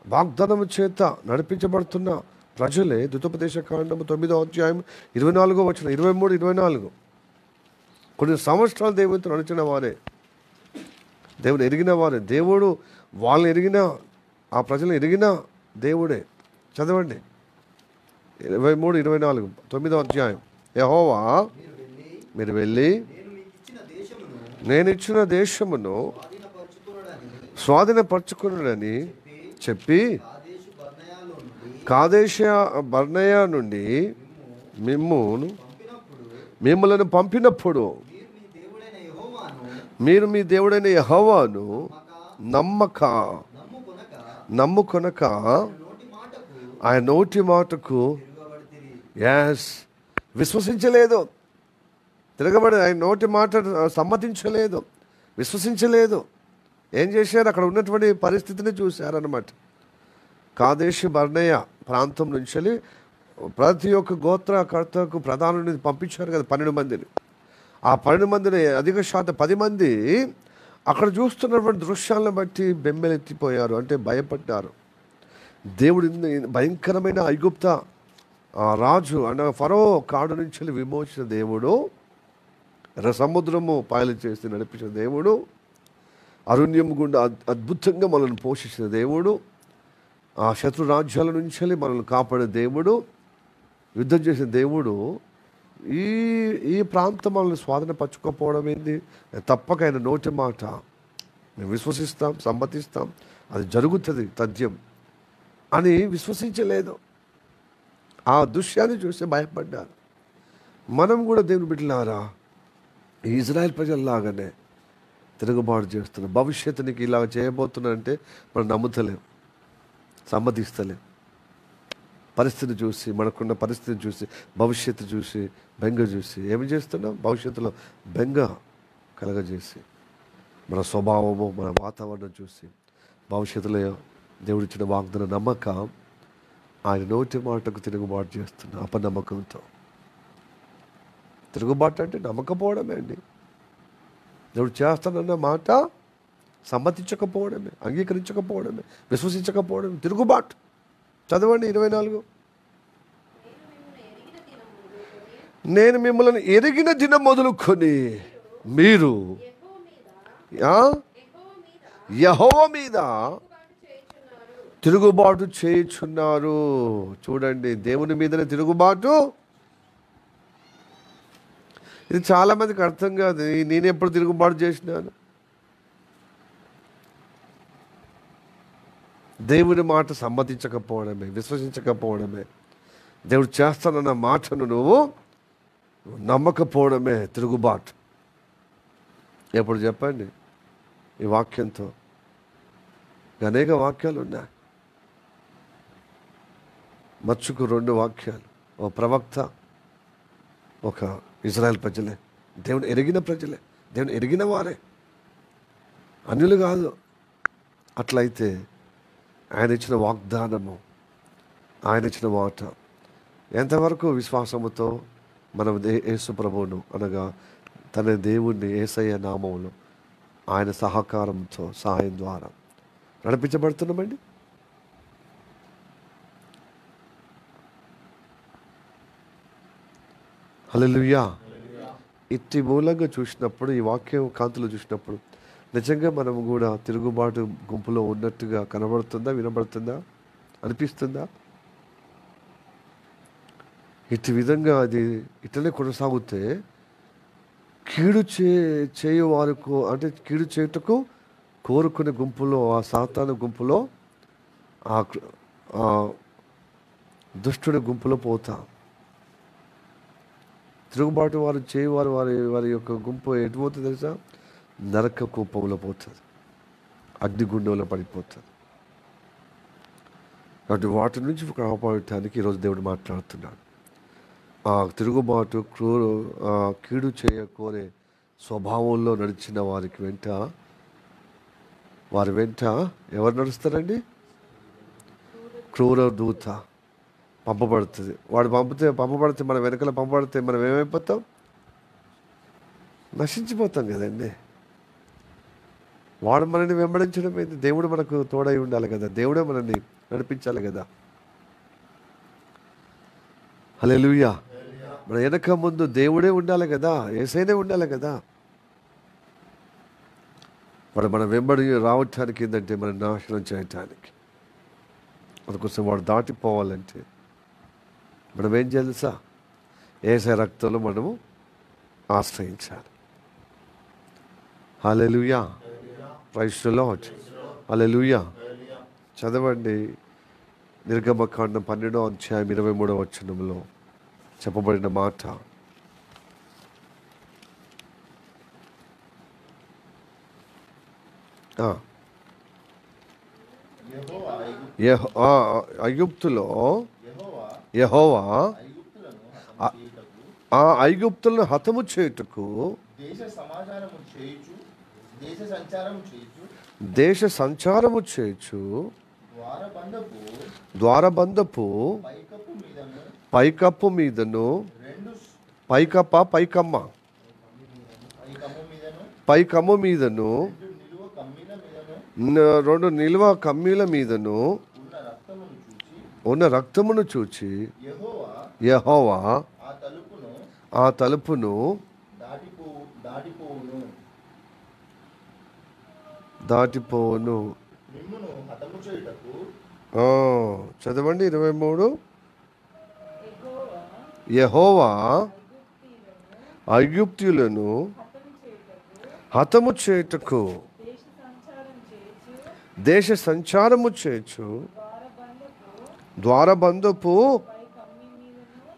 వాగ్దానము చేత నడిపించబడుతున్న ప్రజలే. ద్వితోపదేశ కాండము 9వ అధ్యాయం 24వ వచనం, 23, 24. కొన్ని సంవత్సరాలు దేవునితో నడిచిన వారే, దేవుని ఎరిగిన వారే, దేవుడు వాళ్ళని ఎరిగిన, ఆ ప్రజలను ఎరిగిన దేవుడే. చదవండి 23, 24, 9వ అధ్యాయం. యెహోవా మీరు వెళ్ళి నేను ఇచ్చిన దేశమును స్వాధీనపరచుకున్నాడని చెప్పి కాదేశ బర్నయా నుండి మిమ్మలను పంపినప్పుడు మీరు మీ దేవుడైన యెహోవాను నమ్ముకొనక ఆయన నోటి మాటకు విశ్వసించలేదు, తిరగబడి ఆయన నోటి మాట సమ్మతించలేదు, విశ్వసించలేదు. ఏం చేశారు? అక్కడ ఉన్నటువంటి పరిస్థితిని చూశారన్నమాట. కాదేశు బర్నేయ ప్రాంతం నుంచి ప్రతి ఒక్క గోత్రకర్తకు ప్రధానుని పంపించారు కదా, 12 మందిని. ఆ 12 మందిని అధిక శాతం 10 మంది అక్కడ చూస్తున్నటువంటి దృశ్యాలను బట్టి బెంబెలెత్తిపోయారు, అంటే భయపడ్డారు. దేవుడు భయంకరమైన ఐగుప్త రాజు అన్న ఫరో కాడు నుంచి విమోచన దేవుడు, సముద్రము పాయలు చేసి నడిపించిన దేవుడు, అరణ్యం గుండా అద్భుతంగా మనల్ని పోషించిన దేవుడు, ఆ శత్రు రాజ్యాల నుంచి మనల్ని కాపాడే దేవుడు, యుద్ధం చేసిన దేవుడు ఈ ప్రాంతం మనల్ని స్వాధీనపరచుకోకపోవడం ఏంది? తప్పక ఆయన నోటి మాట మేము విశ్వసిస్తాం, సమ్మతిస్తాం, అది జరుగుతుంది తథ్యం అని విశ్వసించలేదు. ఆ దృశ్యాన్ని చూసి భయపడ్డారు. మనం కూడా దేవుని బిడ్డలారా ఈ ఇజ్రాయెల్ ప్రజల్లాగానే తిరుగుబాటు చేస్తున్నాం. భవిష్యత్తు నీకు ఇలా చేయబోతున్నారంటే మనం నమ్ముతలేం, సమ్మతిస్తలేం. పరిస్థితి చూసి, మనకున్న పరిస్థితి చూసి, భవిష్యత్తు చూసి, బెంగ చూసి ఏమి చేస్తున్నాం? భవిష్యత్తులో బెంగ కలగజేసి మన స్వభావము, మన వాతావరణం చూసి భవిష్యత్తులో దేవుడిచ్చిన వాగ్దాన నమ్మక ఆయన నోటి మాటకు తిరుగుబాటు చేస్తున్నాం అపనమ్మకంతో. తిరుగుబాటు అంటే నమ్మకపోవడమే అండి. దేవుడు చేస్తానన్న మాట సమ్మతించకపోవడమే, అంగీకరించకపోవడమే, విశ్వసించకపోవడమే తిరుగుబాటు. చదవండి 24. నేను మిమ్మల్ని ఎరిగిన దినం మొదలుకొని మీరు యెహోవా మీద తిరుగుబాటు చేయుచున్నారు. చూడండి, దేవుని మీదనే తిరుగుబాటు. ఇది చాలా మందికి అర్థం కాదు. నేను ఎప్పుడు తిరుగుబాటు చేసినాను? దేవుని మాట సమ్మతించకపోవడమే, విశ్వసించకపోవడమే, దేవుడు చేస్తానన్న మాటను నువ్వు నమ్మకపోవడమే తిరుగుబాటు. ఎప్పుడు చెప్పండి ఈ వాక్యంతో? అనేక వాక్యాలు ఉన్నాయి. మచ్చుకు 2 వాక్యాలు, ఓ ప్రవక్త, ఒక ఇజ్రాయెల్ ప్రజలే, దేవుని ఎరిగిన ప్రజలే, దేవుని ఎరిగిన వారే, అన్యులు కాదు. అట్లయితే ఆయన ఇచ్చిన వాగ్దానము, ఆయన ఇచ్చిన మాట ఎంతవరకు విశ్వాసముతో మనం యేసు ప్రభువును అనగా తన దేవుణ్ణి యేసయ్య నామములో ఆయన సహకారంతో సహాయం ద్వారా నడిపించబడుతున్నామండి. హల్లెలూయా. ఇట్టి మూలంగా చూసినప్పుడు, ఈ వాక్యం కాంతిలో చూసినప్పుడు నిజంగా మనం కూడా తిరుగుబాటు గుంపులో ఉన్నట్టుగా కనబడుతుందా, వినబడుతుందా, అనిపిస్తుందా? ఇటు విధంగా అది ఇట్లనే కొనసాగితే కీడు చేయువారుకు, అంటే కీడు చేయుటకు కోరుకునే గుంపులో, ఆ సాతాను గుంపులో, ఆ దుష్టుడి గుంపులో పోతా. తిరుగుబాటు వారు చేయువారు వారి యొక్క గుంపు ఎటు పోతుంది తెలుసా? నరక కూపంలో పోతుంది, అగ్నిగుండంలో పడిపోతుంది. కాబట్టి వాటి నుంచి కాపాడటానికి ఈరోజు దేవుడు మాట్లాడుతున్నాడు. ఆ తిరుగుబాటు, కీడు చేయకోరే స్వభావంలో నడిచిన వారి వెంట ఎవరు నడుస్తారండి? క్రూర దూత పంపబడుతుంది. వాడు పంపబడితే మన వెనకాల పంపబడితే మనం ఏమైపోతాం? నశించిపోతాం కదండి. వాడు మనల్ని వెంబడించడం ఏంటి? దేవుడు మనకు తోడై ఉండాలి కదా, దేవుడే మనల్ని నడిపించాలి కదా. హల్లెలూయా. మన వెనక ముందు దేవుడే ఉండాలి కదా, యేసయ్యనే ఉండాలి కదా. వాడు మన వెంబడి రావటానికి ఏంటంటే మన నాశనం చేయటానికి. అందుకోసం వాడు దాటిపోవాలంటే మనం ఏం చేయాలి తెలుసా? యేసయ్య రక్తంలో మనము ఆశ్రయించాలి. హల్లెలూయా, ప్రైజ్ ది లార్డ్, హల్లెలూయా. చదవండి నిర్గమకాండం 12వ అధ్యాయం 23వ వచనంలో చెప్పబడిన మాట. ఐగుప్తులో యెహోవా ఆ ఐగుప్తులను హతము చేయుటకు దేశ సంచారము చేయుచు ద్వారబంధపు పైకప్పు మీదను పైకమ్ము మీదను 2 నిలువ కమ్మీల మీదను ఉన్న రక్తమును చూచి యెహోవా ఆ తలుపును దాటిపోవును. చదవండి 23. యెహోవా ఐగుప్తీయులను హతము చేయుటకు దేశ సంచారము చేయొచ్చు ద్వారబంధపు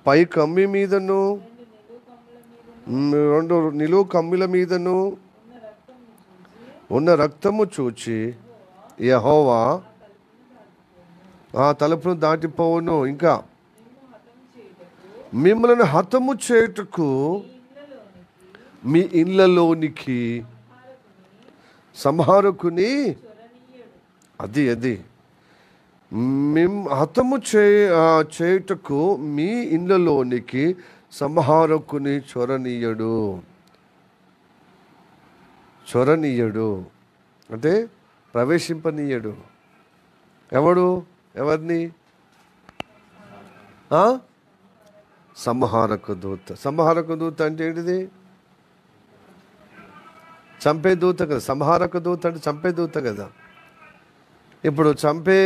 పై కమ్మి మీదను 2 నిలువు కమ్మిల మీదను ఉన్న రక్తము చూచి యెహోవా ఆ తలుపును దాటిపోవును. ఇంకా మిమ్మల్ని హతము చేయుటకు మీ ఇళ్ళలోనికి సంహారకుని అది హతము చేయుటకు మీ ఇళ్ళలోనికి సంహారకుని చొరనీయడు అంటే ప్రవేశింపనీయడు. ఎవరిని? సంహారక దూత అంటే ఏంటిది? చంపే దూత కదా. సంహారక దూత అంటే చంపే దూత కదా. ఇప్పుడు చంపే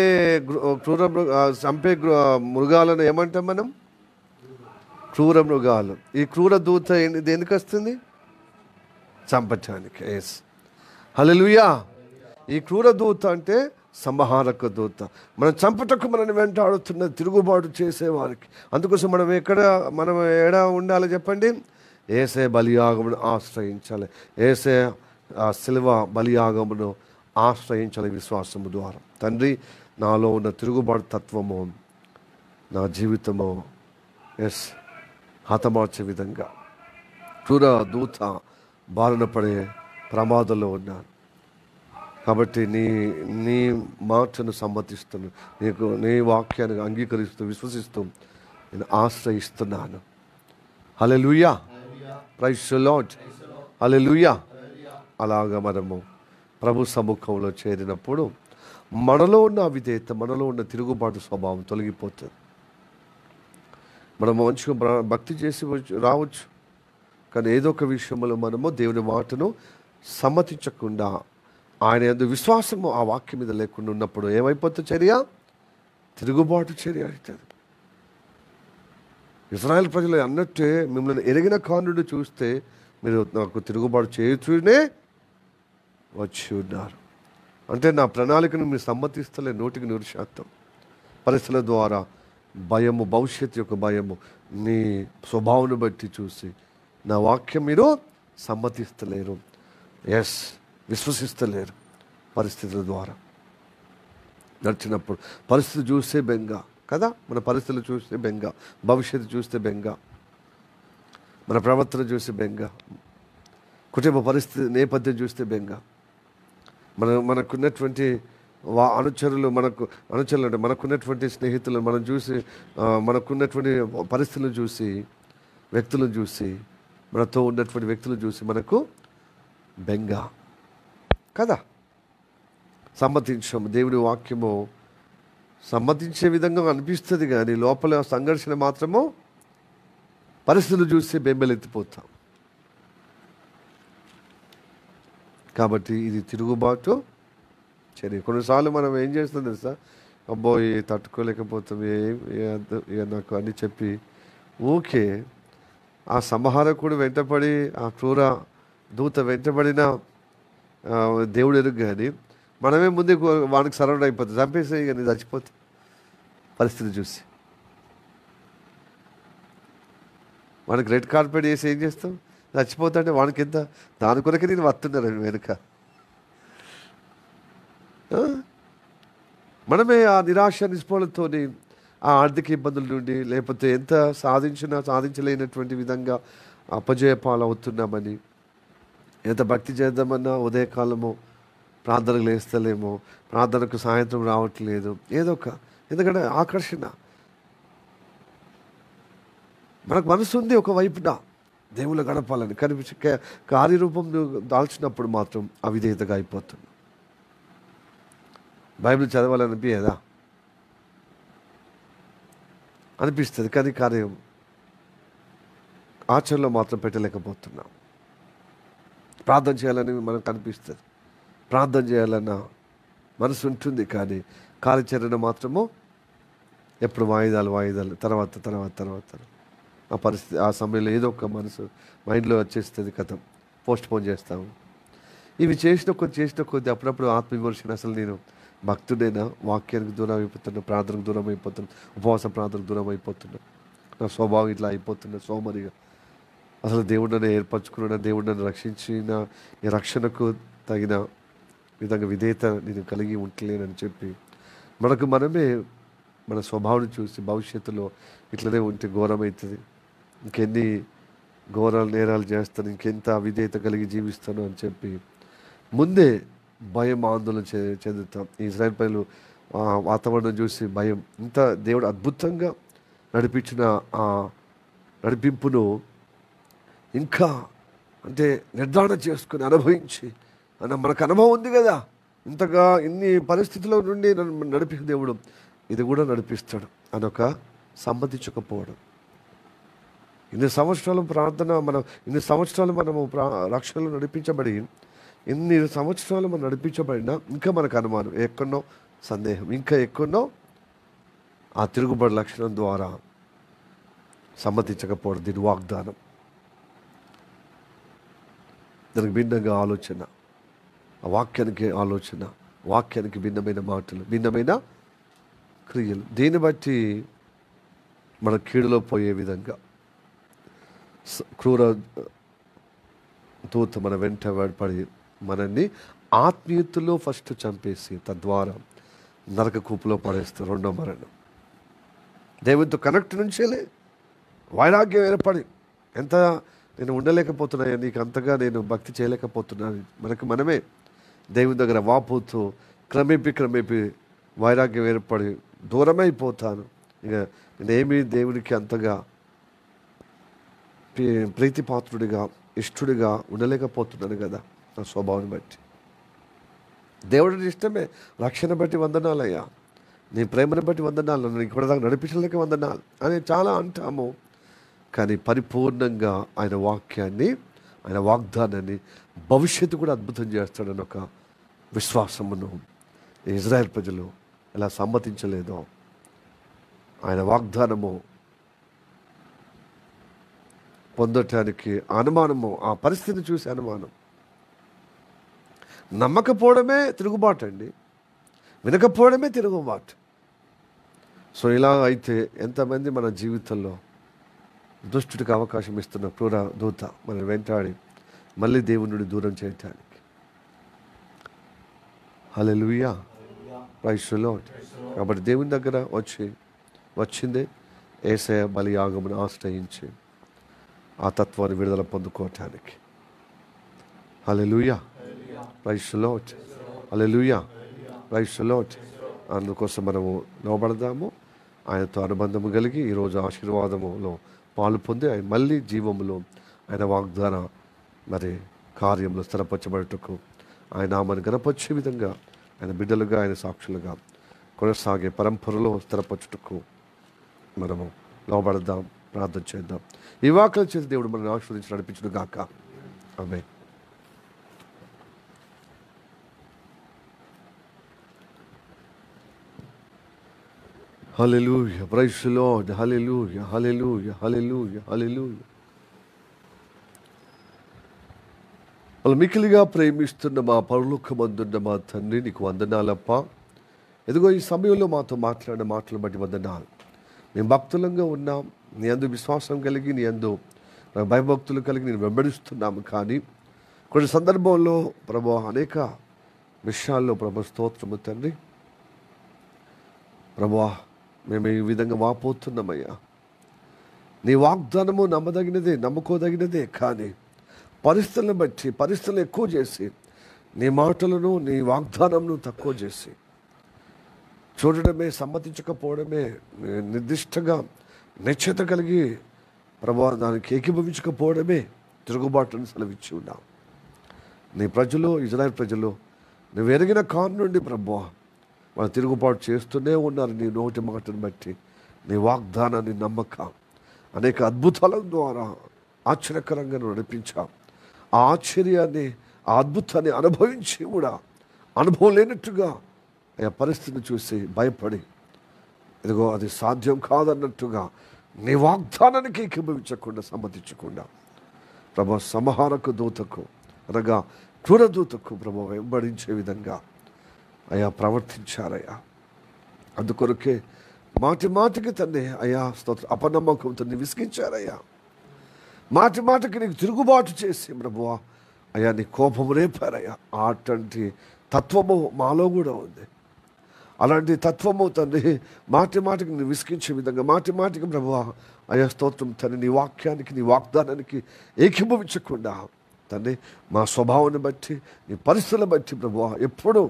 మృగాలను ఏమంటాం మనం? క్రూర మృగాలు. ఈ క్రూర దూత దేనికి వస్తుంది? చంపటానికి. ఎస్, హల్లెలూయా. ఈ క్రూర దూత అంటే సంహారక దూత. మనం చంపటకు మనల్ని వెంటాడుతున్న తిరుగుబాటు చేసేవారికి. అందుకోసం మనం ఎక్కడ ఉండాలి చెప్పండి? యేసయ్య బలియాగమును ఆశ్రయించాలి. యేసయ్య శిలువ బలియాగమును ఆశ్రయించాలి విశ్వాసము ద్వారా. తండ్రి, నాలో ఉన్న తిరుగుబాటు తత్వము నా జీవితము హతమార్చే విధంగా క్రూర దూత బారిన పడే ప్రమాదంలో ఉన్నాను. కాబట్టి నీ మాటను సమ్మతిస్తున్నాను. నీ వాక్యాన్ని అంగీకరిస్తూ విశ్వసిస్తూ నేను ఆశ్రయిస్తున్నాను. హల్లెలూయా, ప్రైజ్ ది లార్డ్, హల్లెలూయా. అలాగా మనము ప్రభు సముఖంలో చేరినప్పుడు మనలో ఉన్న అవిధేయత, మనలో ఉన్న తిరుగుబాటు స్వభావం తొలగిపోతుంది. మనం మంచిగా భక్తి చేసి రావచ్చు, కానీ ఏదో ఒక విషయంలో మనము దేవుని మాటను సమ్మతించకుండా ఆయన యందు విశ్వాసము ఆ వాక్యం మీద లేకుండా ఉన్నప్పుడు ఏమైపోతుంది? తిరుగుబాటు చర్య అవుతుంది. ఇశ్రాయేల్ ప్రజలు అన్నట్టే మిమ్మల్ని ఎరిగిన కానుడు చూస్తే మీరు నాకు తిరుగుబాటు చేయుతూనే వచ్చి ఉన్నారు. అంటే నా ప్రణాళికను మీరు సమ్మతిస్తలే 100% పరిస్థితుల ద్వారా భయము, భవిష్యత్తు యొక్క భయము, నీ స్వభావాన్ని బట్టి చూసి నా వాక్యం మీరు సమ్మతిస్తలేరు, విశ్వసిస్తలేరు. పరిస్థితుల ద్వారా నడిచినప్పుడు పరిస్థితి చూస్తే బెంగ కదా, మన పరిస్థితులు చూస్తే బెంగ, భవిష్యత్తు చూస్తే బెంగ, మన ప్రవర్తన చూస్తే బెంగ, కుటుంబ పరిస్థితి నేపథ్యం చూస్తే బెంగ, మనకున్నటువంటి అనుచరులు అంటే మనకున్నటువంటి స్నేహితులు మనం చూసి, మనకున్నటువంటి పరిస్థితులను చూసి, వ్యక్తులను చూసి, మనతో ఉన్నటువంటి వ్యక్తులను చూసి మనకు బెంగ కదా. సమ్మతించాము. దేవుడి వాక్యము సమ్మతించే విధంగా అనిపిస్తుంది, కానీ లోపల సంఘర్షణ మాత్రము పరిస్థితులు చూసి బెంబెలెత్తిపోతాం. కాబట్టి ఇది తిరుగుబాటు చర్య. కొన్నిసార్లు మనం ఏం చేస్తాం తెలుసా, అబ్బోయి తట్టుకోలేకపోతాం, నాకు అని చెప్పి ఊకే ఆ సంహారకుడు వెంటపడి, ఆ క్రూర దూత వెంటబడిన దేవుడు ఎరుగు, కానీ మనమే ముందే వానికి సరౌండ్ అయిపోతుంది, చంపేసి కానీ చచ్చిపోతాం పరిస్థితి చూసి. వానికి రెడ్ కార్పెట్ వేసి ఏం చేస్తాం, చచ్చిపోతా అంటే వానికి ఎంత, దాని కొరకే నేను వస్తున్నాను వెనుక. మనమే ఆ నిరాశ నిస్పృహలతో, ఆ ఆర్థిక ఇబ్బందుల నుండి, లేకపోతే ఎంత సాధించలేనటువంటి విధంగా అపజయపాలు అవుతున్నామని, ఎంత భక్తి చేద్దామన్నా ఉదయకాలము ప్రార్థనకు లేస్తలేమో, ప్రార్థనకు సాయంత్రం రావట్లేదు, ఏదో ఒక, ఎందుకంటే ఆకర్షణ. మనకు మనసు ఉంది ఒకవైపున దేవుళ్ళు గడపాలని, కనిపించి కార్యరూపం దాల్చినప్పుడు మాత్రం అవిధేయతగా అయిపోతుంది. బైబిల్ చదవాలనిపించదా? అనిపిస్తుంది, కానీ కార్యం ఆచరణలో మాత్రం పెట్టలేకపోతున్నాం. ప్రార్థన చేయాలని మనకు అనిపిస్తుంది, ప్రార్థన చేయాలన్న మనసు ఉంటుంది, కానీ కార్యాచరణ మాత్రము ఎప్పుడు వాయిదాలు తర్వాత ఆ పరిస్థితి, ఆ సమయంలో ఏదో ఒక మనసు మైండ్లో వచ్చేస్తుంది, కథం పోస్ట్ పోన్ చేస్తాము. ఇవి చేసిన కొద్ది అప్పుడప్పుడు ఆత్మవిమర్శన, అసలు నేను భక్తుడైనా, వాక్యానికి దూరం అయిపోతున్నా, ప్రార్థనకు దూరం అయిపోతున్నా, ఉపవాస ప్రార్థనకు దూరం అయిపోతున్నా, నా స్వభావం ఇట్లా అయిపోతున్నా సోమరిగా, అసలు దేవుడు నన్ను ఏర్పరచుకున్న, దేవుడు నన్ను రక్షించిన, ఈ రక్షణకు తగిన విధంగా విధేయత నేను కలిగి ఉంటలేనని చెప్పి మనమే మన స్వభావాన్ని చూసి భవిష్యత్తులో ఇట్లనే ఉంటే ఘోరమవుతుంది, ఇంకెన్ని ఘోరాలు నేరాలు చేస్తాను, ఇంకెంత విధేయత కలిగి జీవిస్తాను అని చెప్పి ముందే భయం ఆందోళన చెందుతాం. ఇజ్రాయెల్ ప్రజలు వాతావరణం చూసి భయం, ఇంత దేవుడు అద్భుతంగా నడిపించిన ఆ నడిపింపును ఇంకా అంటే నిర్ధారణ చేసుకుని అనుభవించి, మనకు అనుభవం ఉంది కదా, ఇంతగా ఇన్ని పరిస్థితుల నుండి నడిపే దేవుడు ఇది కూడా నడిపిస్తాడు అనొక సమ్మతించకపోవడం. ఇన్ని సంవత్సరాలు ప్రార్థన, ఇన్ని సంవత్సరాలు మనము రక్షణలో నడిపించబడి, ఇన్ని సంవత్సరాలు మనం నడిపించబడినా ఇంకా మనకు అనుమానం, ఎక్కడో సందేహం, ఇంకా ఎక్కడో ఆ తిరుగుబడి లక్షణం ద్వారా సమ్మతించకపోవడం. దీని వాగ్దానం, దానికి భిన్నంగా ఆలోచన, ఆ వాక్యానికి ఆలోచన, వాక్యానికి భిన్నమైన మాటలు, భిన్నమైన క్రియలు, దీన్ని బట్టి మన కీడులో పోయే విధంగా క్రూర దూత మన వెంట పడి మనల్ని ఆత్మీయతలో ఫస్ట్ చంపేసి తద్వారా నరక కూపులో పడేస్తారు. రెండో మరణం. దేవునితో కనెక్ట్ నుంచేలే వైరాగ్యం ఏర్పడి, ఎంత నేను ఉండలేకపోతున్నాను, నీకు అంతగా నేను భక్తి చేయలేకపోతున్నాను, మనమే దేవుని దగ్గర వాపోతూ క్రమేపీ వైరాగ్యం ఏర్పడి దూరమైపోతాను, ఇక నేనేమి దేవునికి అంతగా ప్రీతిపాత్రుడిగా ఇష్టడిగా ఉండలేకపోతున్నాను కదా నా స్వభావాన్ని బట్టి. దేవుడిని ఇష్టమే, రక్షణ బట్టి వందనాలయ్యా, నీ ప్రేమను బట్టి వందనాలు, నన్ను ఇప్పటిదాకా నడిపించలేక వందనాలు అని చాలా అంటాము. కానీ పరిపూర్ణంగా ఆయన వాక్యాన్ని, ఆయన వాగ్దానాన్ని, భవిష్యత్తు కూడా అద్భుతం చేస్తాడని ఒక విశ్వాసమును ఇజ్రాయెల్ ప్రజలు ఎలా సమ్మతించలేదో, ఆయన వాగ్దానము పొందటానికి అనుమానము, ఆ పరిస్థితిని చూసి అనుమానం, నమ్మకపోవడమే తిరుగుబాటు అండి, వినకపోవడమే తిరుగుబాటు. సో ఇలా అయితే ఎంతమంది మన జీవితంలో దుష్టుడికి అవకాశం ఇస్తున్న క్రూర దూత మనం వెంటాడి మళ్ళీ దేవుని నుండి దూరం చేయటానికి. హల్లెలూయా, ప్రైజ్ ది లార్డ్. కాబట్టి దేవుని దగ్గర వచ్చిందే యేసయ్య బలియాగమును ఆశ్రయించి ఆ తత్వాన్ని విడుదల పొందుకోవటానికి. హల్లెలూయా, praise the Lord, hallelujah, praise the Lord. అందుకోసం మనము లోబడదాము, ఆయనతో అనుబంధము కలిగి ఈరోజు ఆశీర్వాదములో పాలు పొంది ఆయన మళ్ళీ జీవములో ఆయన వాగ్దాన మరి కార్యంలో స్థిరపరచబడటకు, ఆయన నామాన్ని గణపరిచే విధంగా ఆయన బిడ్డలుగా, ఆయన సాక్షులుగా కొనసాగే పరంపరలో స్థిరపరచుటకు మనము లోబడదాం. ప్రార్థన చేద్దాం. ఈ వాక్యాలు చేసి దేవుడు మనల్ని ఆశీర్వదించి నడిపించును గాక. ఆమేన్. హల్లెలూయా. Praise the Lord. హల్లెలూయా, హల్లెలూయా, హల్లెలూయా, హల్లెలూయా. వాళ్ళు మిక్కిలిగా ప్రేమిస్తున్న మా పరలోకమందున్న మా తండ్రి, నీకు వందనాలప్ప. ఎదుగో ఈ సమయంలో మాతో మాట్లాడిన మాటలు బట్టి వందనాలు. మేము భక్తులంగా ఉన్నాం, నీ అందు విశ్వాసం కలిగి, నీ అందు భయభక్తులు కలిగి నేను వెంబడిస్తున్నాము. కానీ కొన్ని సందర్భంలో ప్రభు అనేక విషయాల్లో ప్రభు స్తోత్రము తండ్రి, ప్రభువా మేము ఈ విధంగా వాపోతున్నామయ్యా. నీ వాగ్దానము నమ్మదగినదే, నమ్ముకోదగినదే. కానీ పరిస్థితులను బట్టి పరిస్థితులు ఎక్కువ చేసి, నీ మాటలను నీ వాగ్దానంను తక్కువ చేసి చూడడమే, సమ్మతించకపోవడమే, నిర్దిష్టంగా నిశ్చయత కలిగి ప్రభువా దానికి ఏకీభవించకపోవడమే తిరుగుబాటును సెలవిచ్చి ఉన్నాం. నీ ప్రజలు, ఇజ్రాయెల్ ప్రజలు నువ్వు ఎరిగిన కారు నుండి ప్రభువా వాళ్ళు తిరుగుబాటు చేస్తూనే ఉన్నారు. నీ నోటి మాటను బట్టి, నీ వాగ్దానాన్ని నమ్మక అనేక అద్భుతాల ద్వారా ఆశ్చర్యకరంగా నడిపించాం. ఆ ఆశ్చర్యాన్ని, ఆ అద్భుతాన్ని అనుభవించి కూడా అనుభవం లేనట్టుగా ఆ పరిస్థితిని చూసి భయపడి, ఇదిగో అది సాధ్యం కాదన్నట్టుగా నీ వాగ్దానానికి ఏకీభవించకుండా, సమ్మతించకుండా ప్రభు సంహారక దూతకు అనగా క్రూర దూతకు ప్రభు వెంబడించే విధంగా అయా ప్రవర్తించారయ్యా. అందుకొరకే మాటి మాటికి తన్నే అయా స్తోత్ర అపనమ్మకంతో విసిగించారయ్యా. మాటి మాటికి నీకు తిరుగుబాటు చేసి ప్రభువా అయ్యా నీ కోపం రేపారయ్యా. అటువంటి తత్వము మాలో కూడా ఉంది. అలాంటి తత్వము తండ్రి మాటి మాటికి నేను విసిగించే విధంగా, మాటి మాటికి ప్రభువా అయా స్తోత్రం తండ్రి నీ వాక్యానికి, నీ వాగ్దానానికి ఏకీభవించకుండా తండ్రి మా స్వభావాన్ని బట్టి, నీ పరిస్థితులను బట్టి ప్రభువా ఎప్పుడూ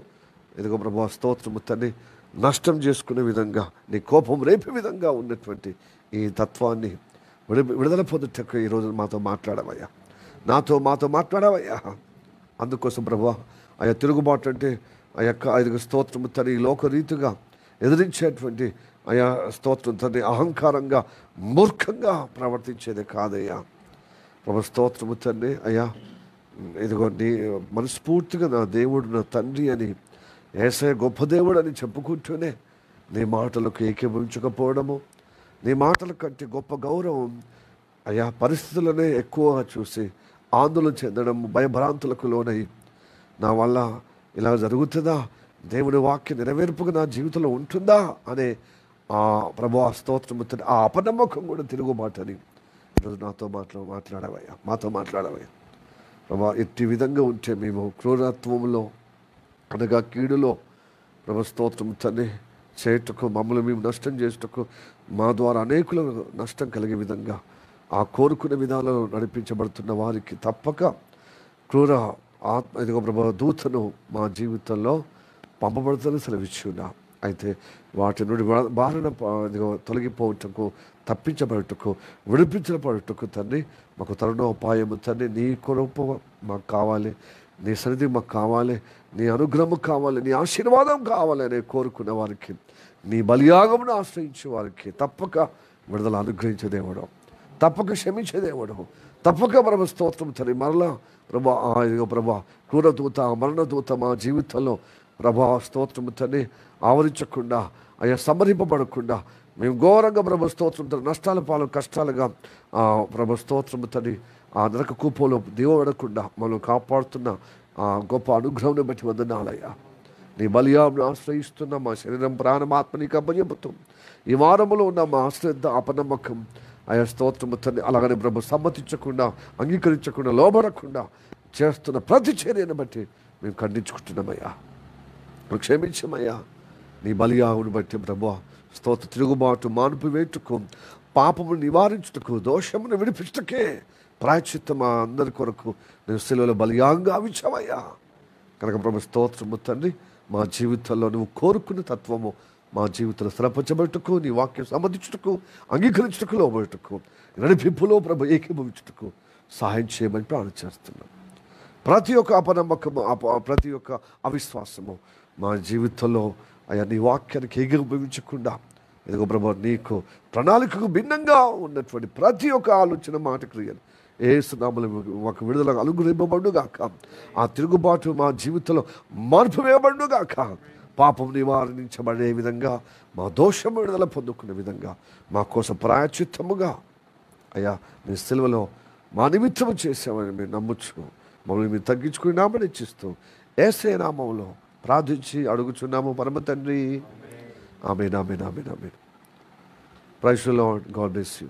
ఇదిగో ప్రభువా స్తోత్రము తండ్రి నష్టం చేసుకునే విధంగా, నీ కోపం రేపే విధంగా ఉన్నటువంటి ఈ తత్వాన్ని విడుదల పొందుటకు ఈరోజు మాతో మాట్లాడవయ్యా, మాతో మాట్లాడవయ్యా. అందుకోసం ప్రభువా ఆయా తిరుగుబాటు అంటే ఆ యొక్క ఐదుగు స్తోత్రము తండ్రి ఈ లోకరీతిగా ఎదిరించేటువంటి ఆయా స్తోత్రం తండ్రి అహంకారంగా, మూర్ఖంగా ప్రవర్తించేదే కాదయ్యా. ప్రభు స్తోత్రము తండ్రి అయ్యా ఇదిగో నీ మనస్ఫూర్తిగా నా దేవుడు, నా తండ్రి అని, యేసయ్య గొప్ప దేవుడు అని చెప్పుకుంటూనే నీ మాటలకు ఏకీభవించకపోవడము, నీ మాటల కంటే గొప్ప గౌరవం అయా పరిస్థితులనే ఎక్కువగా చూసి ఆందోళన చెందడం, భయభ్రాంతులకు లోనై నా వల్ల ఇలా జరుగుతుందా, దేవుని వాక్య నెరవేర్పుగా నా జీవితంలో ఉంటుందా అనే ఆ ప్రభు స్తోత్రము ఆ అపనమ్మకం కూడా తిరుగుబాటని ఈరోజు మాట్లాడవయ్యా, మాతో మాట్లాడవయ్యా. ప్రభా ఎట్టి విధంగా ఉంటే మేము క్రూరత్వంలో అనగా కీడులో ప్రభు స్తోత్రం తండ్రి చేయుటకు, మమ్మల్ని మేము నష్టం చేయుటకు, మా ద్వారా అనేకులకు నష్టం కలిగే విధంగా ఆ కోరుకునే విధానంలో నడిపించబడుతున్న వారికి తప్పక క్రూర ఆత్మ ఇదిగో ప్రభు దూతను మా జీవితంలో పంపబడుతుందని సెలవిచ్చి ఉన్నా. అయితే వాటి నుండి బారిన ఇదిగో తొలగిపోవటకు, తప్పించబడుటకు, విడిపించబడుటకు తండ్రి మాకు తరుణోపాయము తండ్రి నీ కొరకు మాకు కావాలి, నీ సన్నిధి మాకు కావాలి, నీ అనుగ్రహం కావాలి, నీ ఆశీర్వాదం కావాలి అని కోరుకున్న వారికి, నీ బలియాగమును ఆశ్రయించే వారికి తప్పక విడుదల అనుగ్రహించే దేవుడు, తప్పక క్షమించే దేవుడు, తప్పక ప్రభు స్తోత్రం తండ్రి మరలా ప్రభా క్రూరదూత, మరణదూత మా జీవితంలో ప్రభా స్తోత్రము తండ్రి ఆవరించకుండా, అయ్యా సంహరింపబడకుండా మేము ఘోరంగా ప్రభు స్తోత్రం తండ్రి నష్టాల పాలు, కష్టాలుగా ప్రభు స్తోత్రము తండ్రి ఆ నరక కూపంలో దిగబడకుండా మనం కాపాడుతున్న ఆ గొప్ప అనుగ్రహం బట్టి వందనాలయ్యా. నీ బలియాను ఆశ్రయిస్తున్న మా శరీరం, ప్రాణం, ఆత్మ నీకు అప్పచెప్పుతాం. ఈ వారములో ఉన్న మా అశ్రద్ధ, అపనమ్మకం ఆయా స్తోత్రము తండ్రి అలాగనే ప్రభు సమ్మతించకుండా, అంగీకరించకుండా, లోబడకుండా చేస్తున్న ప్రతి చర్యను బట్టి మేము ఖండించుకుంటున్నామయ్యా. క్షమించమయ్యా. నీ బలియాగును బట్టి ప్రభు స్తోత్ర తిరుగుబాటు మానుపు వేటుకు, పాపము నివారించుటకు, దోషమును విడిపించటకే ప్రాయశ్చిత్తం మా అందరి కొరకు నేను శిలువలో బలియాగంగా అవించావయ్యా. కనుక ప్రభు స్తోత్రము తండ్రి మా జీవితంలో నువ్వు కోరుకున్న తత్వము మా జీవితంలో స్థిరపరచబడుటకు, నీ వాక్యం సంబంధించుటకు, అంగీకరించుటకు, లోబడుటకు, నడిపింపులో ప్రభు ఏకీభవించుటకు సహాయం చేయమని ప్రార్థన చేస్తున్నాం. ప్రతి ఒక్క అపనమ్మకము, ప్రతి ఒక్క అవిశ్వాసము మా జీవితంలో అయ్యా నీ వాక్యానికి ఏకీభవించకుండా ఇదిగో ప్రభు, నీకు ప్రణాళికకు భిన్నంగా ఉన్నటువంటి ప్రతి ఒక్క ఆలోచన, మాట, క్రియలు ఏసునామములో ఒక విడుదల అనుగ్రహింపబడుగాక. ఆ తిరుగుబాటు మా జీవితంలో మార్పు వేయబడుగాక. పాపం నివారించబడే విధంగా, మా దోషం విడుదల పొందుకునే విధంగా, మా కోసం ప్రాయశ్చిత్తముగా అయ్యా మీ సిలువలో మా నిమిత్తము చేసామని మేము నమ్ముచు మమ్మల్ని మీరు తగ్గించుకుని నామని ఇచ్చిస్తూ యేసయ్య నామములో ప్రార్థించి అడుగుచున్నాము పరమ తండ్రి. ఆమేన్, ఆమేన్, ఆమేన్, ఆమేన్. Praise the Lord. God bless you.